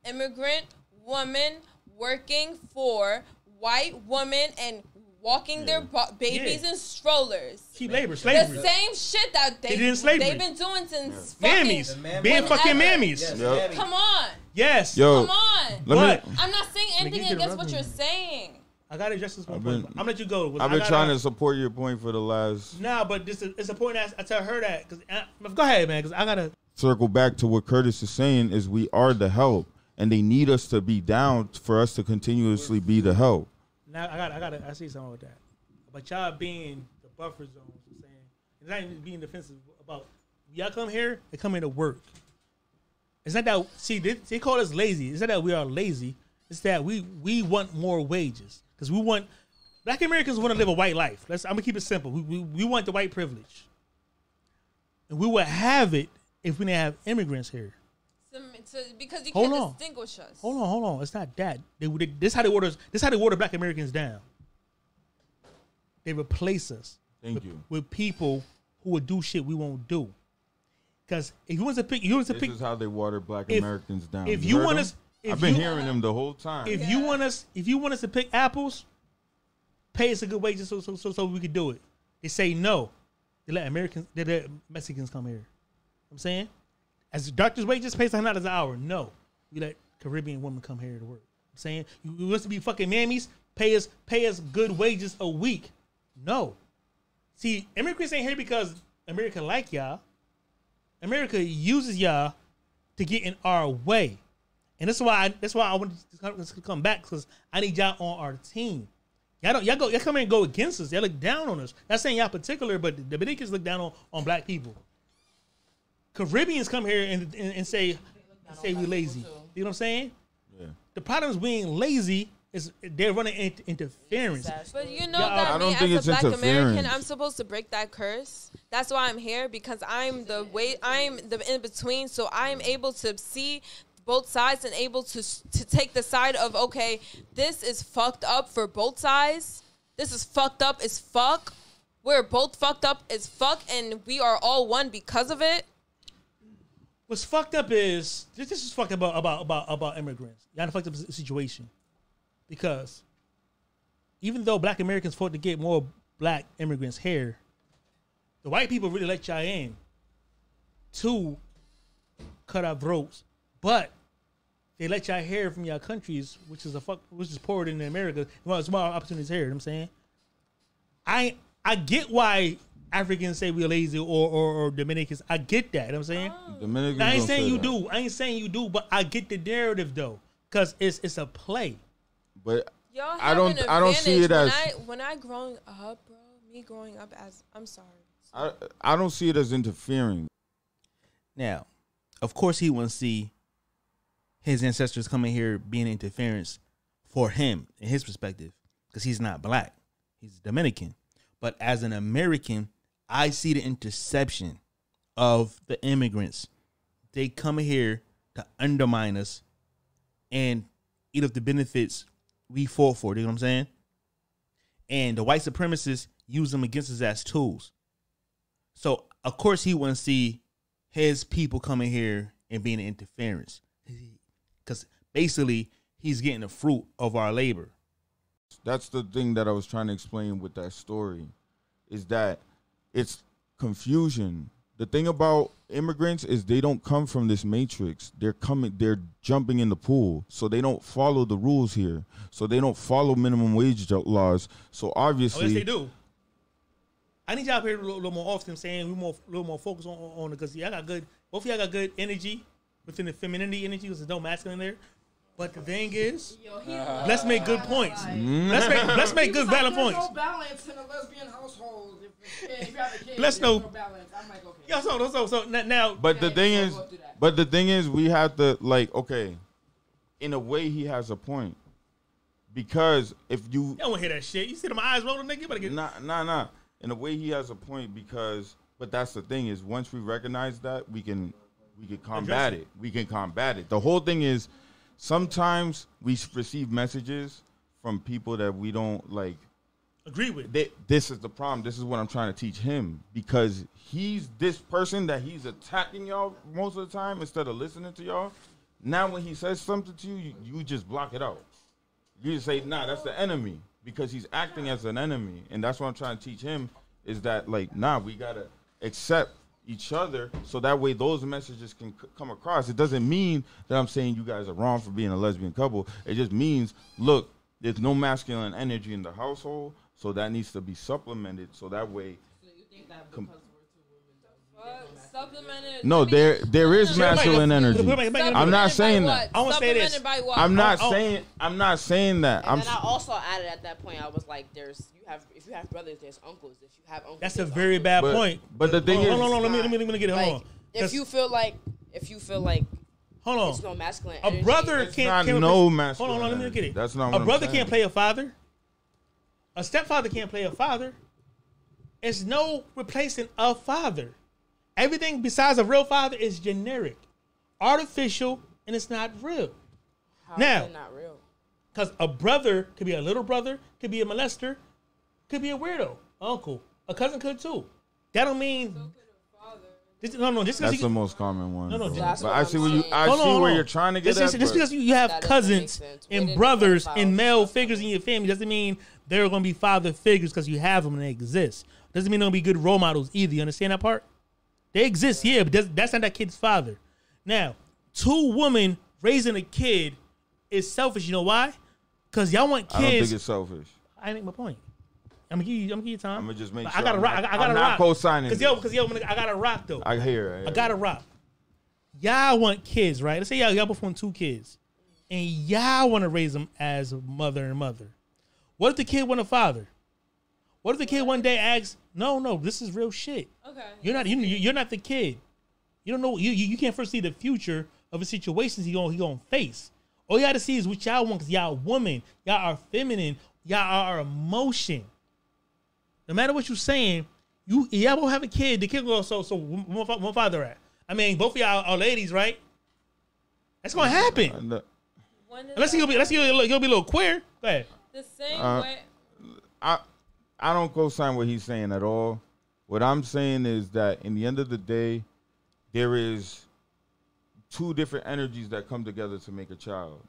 immigrant women working for white women and walking their babies in strollers. Cheap labor, slavery. The same shit that they've been doing since mammies. Being fucking mammies. Yes. Yep. Come on. Yes. Yo, come on. I'm not saying anything against what you're saying. I got to adjust this point. I'm gonna let you go. I've been trying to support your point for the last. Nah, but it's a point that I tell her that. Go ahead, man, because I gotta circle back to what Curtis is saying. Is we are the help, and they need us to be down for us to continuously be the help. Now I see something with that. But y'all being the buffer zones, I'm saying, it's not even being defensive about y'all come here, they come here to work. It's not that they call us lazy. It's not that we are lazy. It's that we want more wages. Because black Americans want to live a white life. I'm gonna keep it simple. We want the white privilege. And we would have it if we didn't have immigrants here. Because you can't distinguish us. Hold on. It's not that. This how they water black Americans down. They replace us. With people who would do shit we won't do. Because if you want to pick, this is how they water black Americans down. If you want us, I've been hearing them the whole time. If you want us to pick apples, pay us a good wage so we could do it. They say no. They let Mexicans come here. I'm saying. As doctors' wages pays $100 an hour. No, we let Caribbean women come here to work. I'm saying you want to be fucking mammies. Pay us good wages a week. No, see, immigrants ain't here because America like y'all. America uses y'all to get in our way, and that's why I want to come back, because I need y'all on our team. Y'all come in and go against us. Y'all look down on us. Not saying y'all particular, but the Dominicans look down on black people. Caribbeans come here and say we lazy. You know what I'm saying? Yeah. The problem is being lazy is they're running interference. But you know that me as a black American, I'm supposed to break that curse. That's why I'm here, because I'm the in between, so I'm able to see both sides and able to take the side of, okay, this is fucked up for both sides. This is fucked up as fuck. We're both fucked up as fuck, and we are all one because of it. What's fucked up is this is fucked up about immigrants. Y'all in a fucked up situation because even though Black Americans fought to get more Black immigrants here, the white people really let y'all in to cut our throats, but they let y'all hear from y'all countries, which is poorer than America. Well, it's more opportunities here. You know what I'm saying, I get why Africans say we're lazy or Dominicans. I get that. You know what I'm saying, Dominicans. I ain't saying you do. I ain't saying you do, but I get the narrative though, because it's a play. But y'all I don't see it as when I growing up, bro. Me growing up as I'm sorry. I don't see it as interfering. Now, of course, he wouldn't see his ancestors coming here being interference for him in his perspective, because he's not Black, he's Dominican. But as an American, I see the interception of the immigrants. They come here to undermine us and eat up the benefits we fought for. You know what I'm saying? And the white supremacists use them against us as tools. So, of course, he wouldn't see his people coming here and being an interference. Because basically, he's getting the fruit of our labor. That's the thing that I was trying to explain with that story, is that it's confusion. The thing about immigrants is they don't come from this matrix. They're jumping in the pool. So they don't follow the rules here. So they don't follow minimum wage laws. So obviously... Oh, yes, they do. I need y'all here a little more often saying we're a little more focused on it, because y'all got good, both of y'all got good energy within the femininity energy, because there's no masculine there. But the thing is, let's make good points. Let's make good valid points. There's no balance in a lesbian household. If you have a kid, let's know. No balance. I'm like, okay. Yeah, so now. But the thing is, we have to, like, okay, in a way, he has a point, because if you don't want to hear that shit. You see my eyes rolling, nigga. You better get nah. In a way, he has a point, because, but that's the thing is, once we recognize that, we can combat it. We can combat it. The whole thing is, sometimes we receive messages from people that we don't like agree with. This is the problem. This is what I'm trying to teach him, because he's this person that he's attacking y'all most of the time instead of listening to y'all. Now when he says something to you, you just block it out. You just say, nah, that's the enemy, because he's acting as an enemy. And that's what I'm trying to teach him, is that, like, nah, we got to accept each other, so that way those messages can come across. It doesn't mean that I'm saying you guys are wrong for being a lesbian couple. It just means, look, there's no masculine energy in the household, so that needs to be supplemented, so that way. So you think that because we're two women, supplemented? No, there is masculine energy. I'm not saying that. I want to say this. I'm not saying that. And then I also added at that point, I was like, if you have brothers, there's uncles. If you have uncles, that's a very bad point. But the thing is, hold on, let me get it. Hold on. If you feel like, hold on, it's no masculine energy. A brother can't no masculine. Hold on, let me get it. That's not what a brother can't play a father. A stepfather can't play a father. It's no replacing a father. Everything besides a real father is generic, artificial, and it's not real. How now, is it not real? Because a brother could be a little brother, could be a molester, could be a weirdo, uncle, a cousin could too. That don't mean. Just that's the most common one. No, but I see where you're trying to get at. Just because you have cousins and brothers and male figures in your family doesn't mean they're going to be father figures because you have them and they exist. Doesn't mean they're going to be good role models either. You understand that part? They exist, yeah, but that's not that kid's father. Now, two women raising a kid is selfish. You know why? Because y'all want kids. I don't think it's selfish. I make my point. I'm gonna give you time. I'm gonna just make sure. I gotta rock. I'm not co-signing. Because I gotta rock though. I hear. I gotta rock. Y'all want kids, right? Let's say y'all both want 2 kids, and y'all want to raise them as mother and mother. What if the kid want a father? What if the kid one day asks, "No, this is real shit. Okay, you're not the kid. You don't know. You can't foresee the future of the situations he gonna face. All you gotta see is what y'all want, because y'all woman, y'all are feminine, y'all are emotion. No matter what you're saying, y'all will have a kid. The kid will go, so one father at. I mean, both of y'all are ladies, right? That's gonna happen. Unless he'll be a little queer. Go ahead. The same way. I don't co-sign what he's saying at all. What I'm saying is that in the end of the day, there is two different energies that come together to make a child.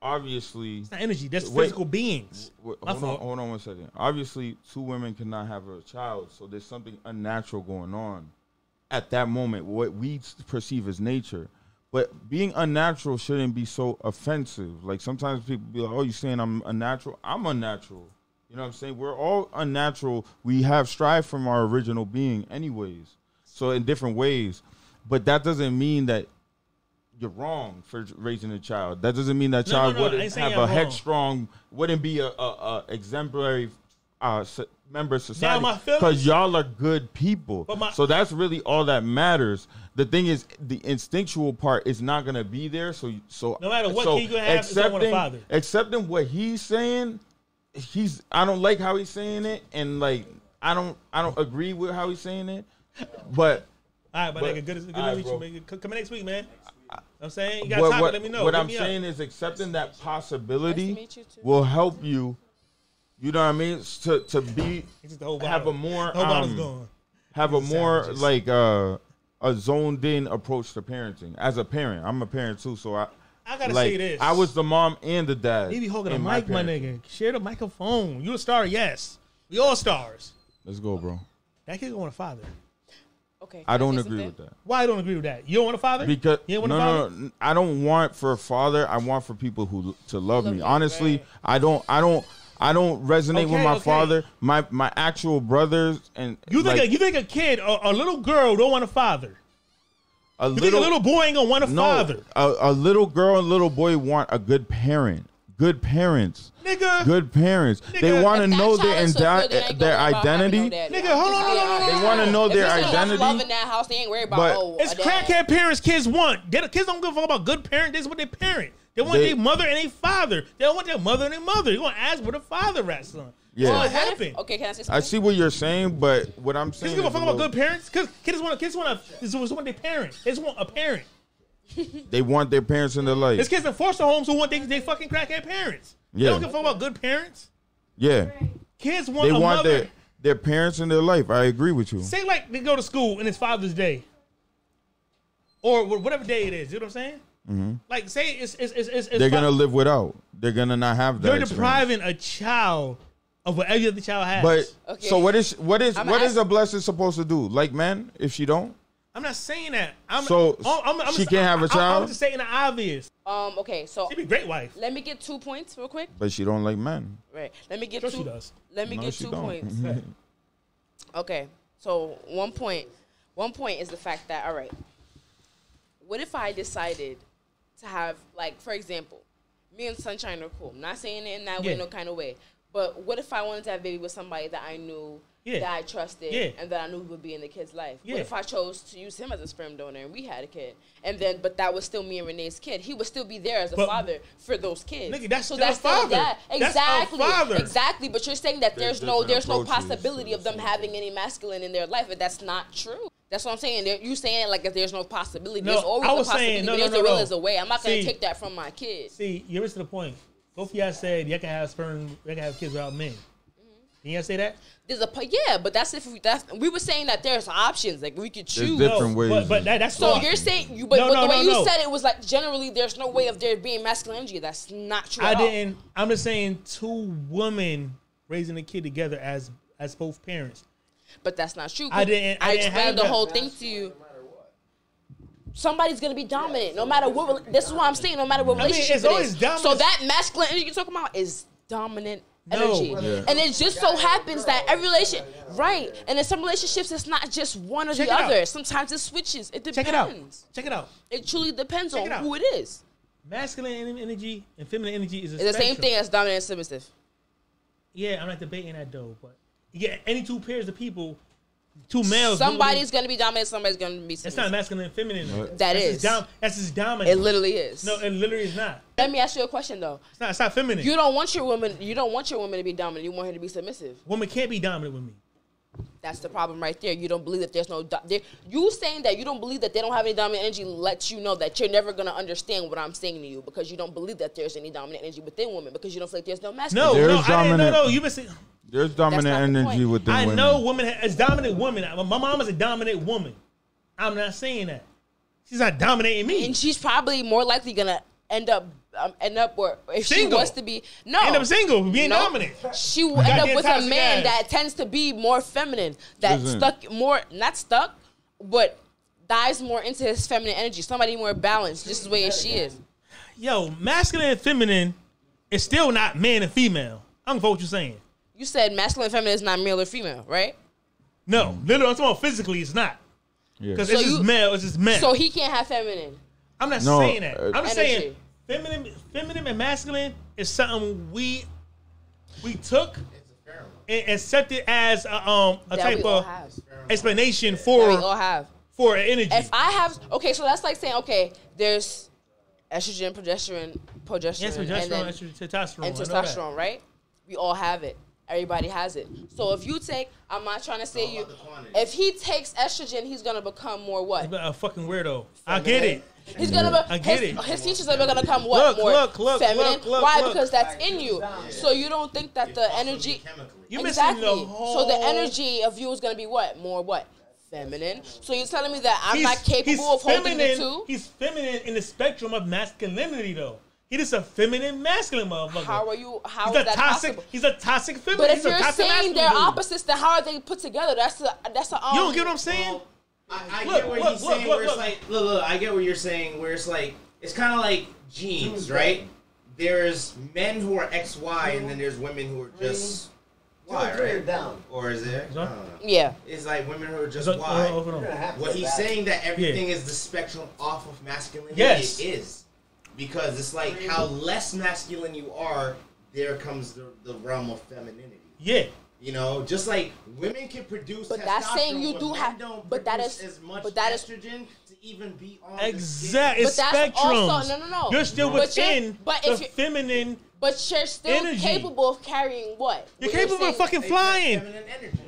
Obviously, it's not energy. That's physical beings. Hold on 1 second. Obviously, two women cannot have a child, so there's something unnatural going on at that moment, what we perceive as nature. But being unnatural shouldn't be so offensive. Like, sometimes people be like, oh, you saying I'm unnatural? I'm unnatural. You know what I'm saying? We're all unnatural. We have strived from our original being anyways. So in different ways. But that doesn't mean that you're wrong for raising a child. That doesn't mean that child wouldn't have a headstrong, wouldn't be a exemplary member of society. Because y'all are good people. So that's really all that matters. The thing is, the instinctual part is not going to be there. So no matter what kid you have, it's not a father. Accepting what he's saying, I don't like how he's saying it, and like I don't agree with how he's saying it. But all right, but nigga, good to meet you, man. Come in next week, man. I'm saying you got time. Let me know. What I'm saying is accepting that possibility will help you. You know what I mean? To be have a more like a zoned in approach to parenting. As a parent, I'm a parent too, so I gotta say this. I was the mom and the dad. You be holding a mic, my nigga. Share the microphone. You a star, yes. We all stars. Let's go, bro. That kid want a father. Okay. I don't agree with that. Why I don't agree with that? You don't want a father? Because no, I don't want for a father. I want for people to love me. Honestly, right. I don't resonate with my father. My actual brothers and you think a kid, a little girl don't want a father? You think a little boy ain't gonna want a father? A little girl and little boy want a good parent. Good parents. Nigga. Good parents. Nigga. They want to know their identity. Nigga, hold on. They want to know their identity. Love in that house, they ain't worried about, it's crackhead parents kids want. Kids don't give a fuck about good parents. This is what they parent. They want their mother and their father. They don't want their mother and their mother. You want to ask where the father at, son. Yeah. What happened? Okay, can I say something? I see what you're saying, but what I'm saying kids give a fuck about good parents? Because kids want their parent. They just want a parent. They want their parents in their life. There's kids in foster homes who want they fucking crackhead parents. Yeah. They don't give a fuck about good parents. Yeah. Kids want they a want mother. Their parents in their life. I agree with you. Say like they go to school and it's Father's Day. Or whatever day it is. You know what I'm saying? Mm-hmm. Like say it's they're going to live without. They're going to not have that. You're depriving a child of what every other child has. But okay. So what is a blessed supposed to do? Like, man, if she don't? I'm not saying that. She can't have a child? I'm just saying the obvious. Okay, so she'd be a great wife. Let me get 2 points real quick. But she don't like men. Right. Let me get sure two. She does. Let me get 2 points. Okay. So 1 point. 1 point is the fact that, all right, what if I decided to have, like, for example, me and Sunshine are cool. I'm not saying it in that way, no kind of way. But what if I wanted to have a baby with somebody that I knew, that I trusted, and that I knew would be in the kid's life? What if I chose to use him as a sperm donor and we had a kid? But that was still me and Renee's kid. He would still be there as a father for those kids. Nigga, that's father. That. Exactly. That's father. Exactly. But you're saying that there's no possibility of them having any masculine in their life, and that's not true. That's what I'm saying. You saying it like if there's no possibility. There's always a possibility. There's a will is a way. I'm not going to take that from my kids. See, you're to the point. Both of y'all said you can have sperm, you can have kids without men. Can you say that? But that's we were saying that there's options, like we could choose. There's different ways. But that's so you're saying the way you said it was like generally there's no way of there being masculine energy. That's not true. I'm just saying 2 women raising a kid together as both parents. But that's not true. I explained the whole thing to you. Somebody's gonna be dominant, no matter what. This is what I'm saying. No matter what relationship it is. So that masculine energy you're talking about is dominant energy, and it just so happens that every relationship, right? And in some relationships, it's not just one or the other. Sometimes it switches. It depends. Check it out. It truly depends on who it is. Masculine energy and feminine energy is the same thing as dominant and submissive. Yeah, I'm not debating that though, but any 2 pairs of people. 2 males. Somebody's going to be dominant. Somebody's going to be submissive. It's not masculine and feminine. That's just dominant. It literally is. No, it literally is not. Let me ask you a question though. It's not feminine. You don't want your woman to be dominant. You want her to be submissive. Woman can't be dominant with me. That's the problem right there. You don't believe that there's no. You saying that you don't believe that they don't have any dominant energy lets you know that you're never going to understand what I'm saying to you because you don't believe that there's any dominant energy within women because you don't feel like there's no masculine. No. You've been saying. There's dominant energy within women. I know women is dominant woman. My mom is a dominant woman. I'm not saying that. She's not dominating me. And she's probably more likely gonna end up or if single. She wants to be end up single, being dominant. She will end up with a man that tends to be more feminine, not stuck, but dives more into his feminine energy. Somebody more balanced, just the way as she is. Yo, masculine and feminine is still not man and female. I don't know what you're saying. You said masculine and feminine is not male or female, right? No, literally, I'm talking about physically. It's not. Because it's just male. It's just men. So he can't have feminine. I'm not saying that. I'm just saying feminine and masculine is something we took and accepted as a type of explanation for we all have for energy. If I have so that's like saying there's estrogen, progesterone, estrogen, testosterone, right? We all have it. Everybody has it. So if you take, I'm not trying to say you. If he takes estrogen, he's gonna become more what? A fucking weirdo. I get it. He's gonna. His features are gonna come what? More feminine. Why? Because that's in you. So you don't think that the energy. Exactly. So the energy of you is gonna be what? More what? Feminine. So you're telling me that I'm not capable of holding the two? He's feminine in the spectrum of masculinity, though. He just a feminine, masculine motherfucker. How is that possible? He's a toxic feminine. But if you're saying they're opposites, then how are they put together? That's a You don't get what I'm saying? I get what he's saying. Where it's like, look. I get what you're saying. Where it's like, it's kind of like genes, right? There's men who are XY, and then there's women who are just Y, right? Down. Or is there? Yeah. It's like women who are just Y. What he's saying that everything is the spectrum off of masculinity. Yes. It is. Because it's like how less masculine you are, there comes the realm of femininity. Yeah. You know, just like women can produce testosterone, that's saying you do have, but that is as much estrogen to even be on exactly. It's spectrums. No. You're still within the feminine. But you're still capable of carrying what? You're capable of fucking flying.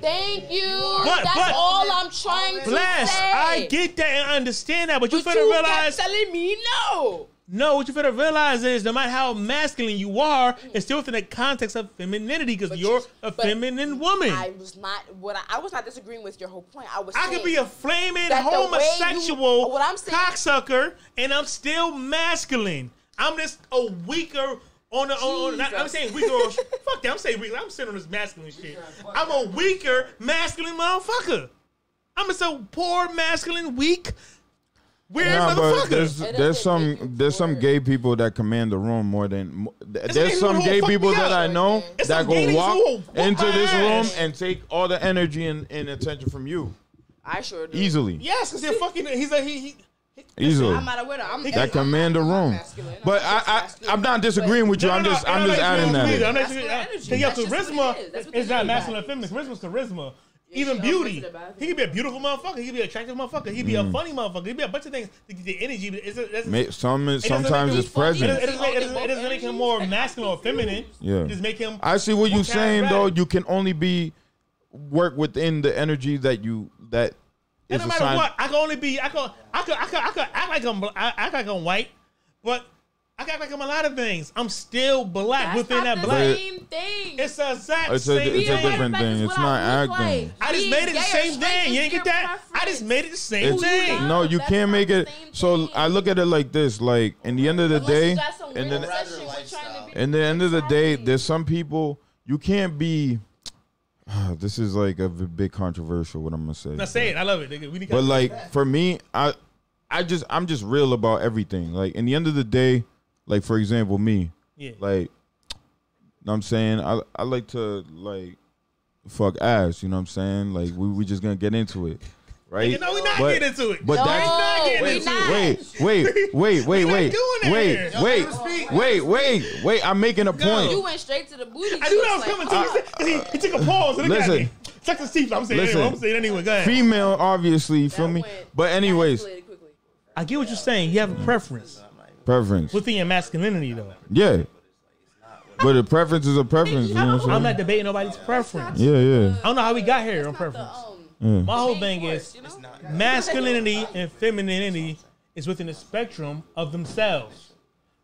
Thank you. That's all I'm trying to say. I get that and I understand that, but you better realize. You're telling me no. No, what you better realize is no matter how masculine you are, it's still within the context of femininity because you're a feminine woman. I was not disagreeing with your whole point. I could be a flaming homosexual cocksucker and I'm still masculine. I'm just a weaker I'm saying weaker. Fuck that. I'm saying weaker. I'm sitting on this masculine shit. I'm a weaker masculine motherfucker. I'm just a poor masculine weak. Weird motherfucker. There's some gay people that command the room more than. There's some gay people that I know that go walk into this room and take all the energy and attention from you. I sure do. Easily. Yes, because they're fucking. Easily. I'm not aware of that command the room. But I'm not disagreeing with you. I'm just adding that. Charisma is not masculine and feminine. Charisma is charisma. Even beauty. He could be a beautiful motherfucker. He could be an attractive motherfucker. He could be a funny motherfucker. He could be a bunch of things. The energy. Sometimes it's present. It doesn't make him more masculine or feminine. Yeah. Just make him. I see what you're saying, though. You can only work within the energy that and no matter what, I can only be. I can act like I'm white, but I got like I'm a lot of things. I'm still black within that black. Same thing. It's the exact same thing. It's a different thing. It's not acting. I just made it the same thing. You ain't get that? I just made it the same thing. No, you can't make it. So I look at it like this. Like, in the end of the day, there's some people you can't be. This is like a big controversial. What I'm gonna say. Now say it. I love it. But like for me, I'm just real about everything. Like in the end of the day, like for example, me. Yeah. Like, know what I'm saying? I like to like fuck ass. You know what I'm saying? Like we just gonna get into it. Right? No, we're not getting into it. But wait. I'm making a point. You went straight to the booty. I knew that was coming to. He took a pause. Listen. Check the seat. I'm saying it anyway. Go ahead. Female, obviously, you feel me? But anyways. I get what you're saying. You have a preference. Within your masculinity, though. Yeah. But a preference is a preference. You know what I'm saying? I'm not debating nobody's preference. Yeah. I don't know how we got here on preference. My whole thing is masculinity and femininity is within the spectrum of themselves.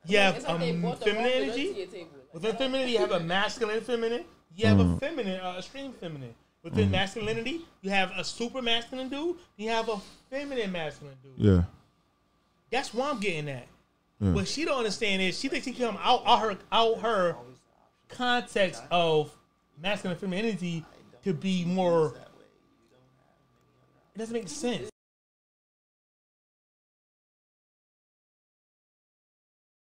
You have feminine energy. Within femininity, you have a masculine feminine. You have a feminine, extreme feminine. Within masculinity, you have a super masculine dude. You have a feminine masculine dude. Yeah. That's what I'm getting at. Yeah. What she don't understand is she thinks she can come out her context of masculine femininity to be more. It doesn't make sense.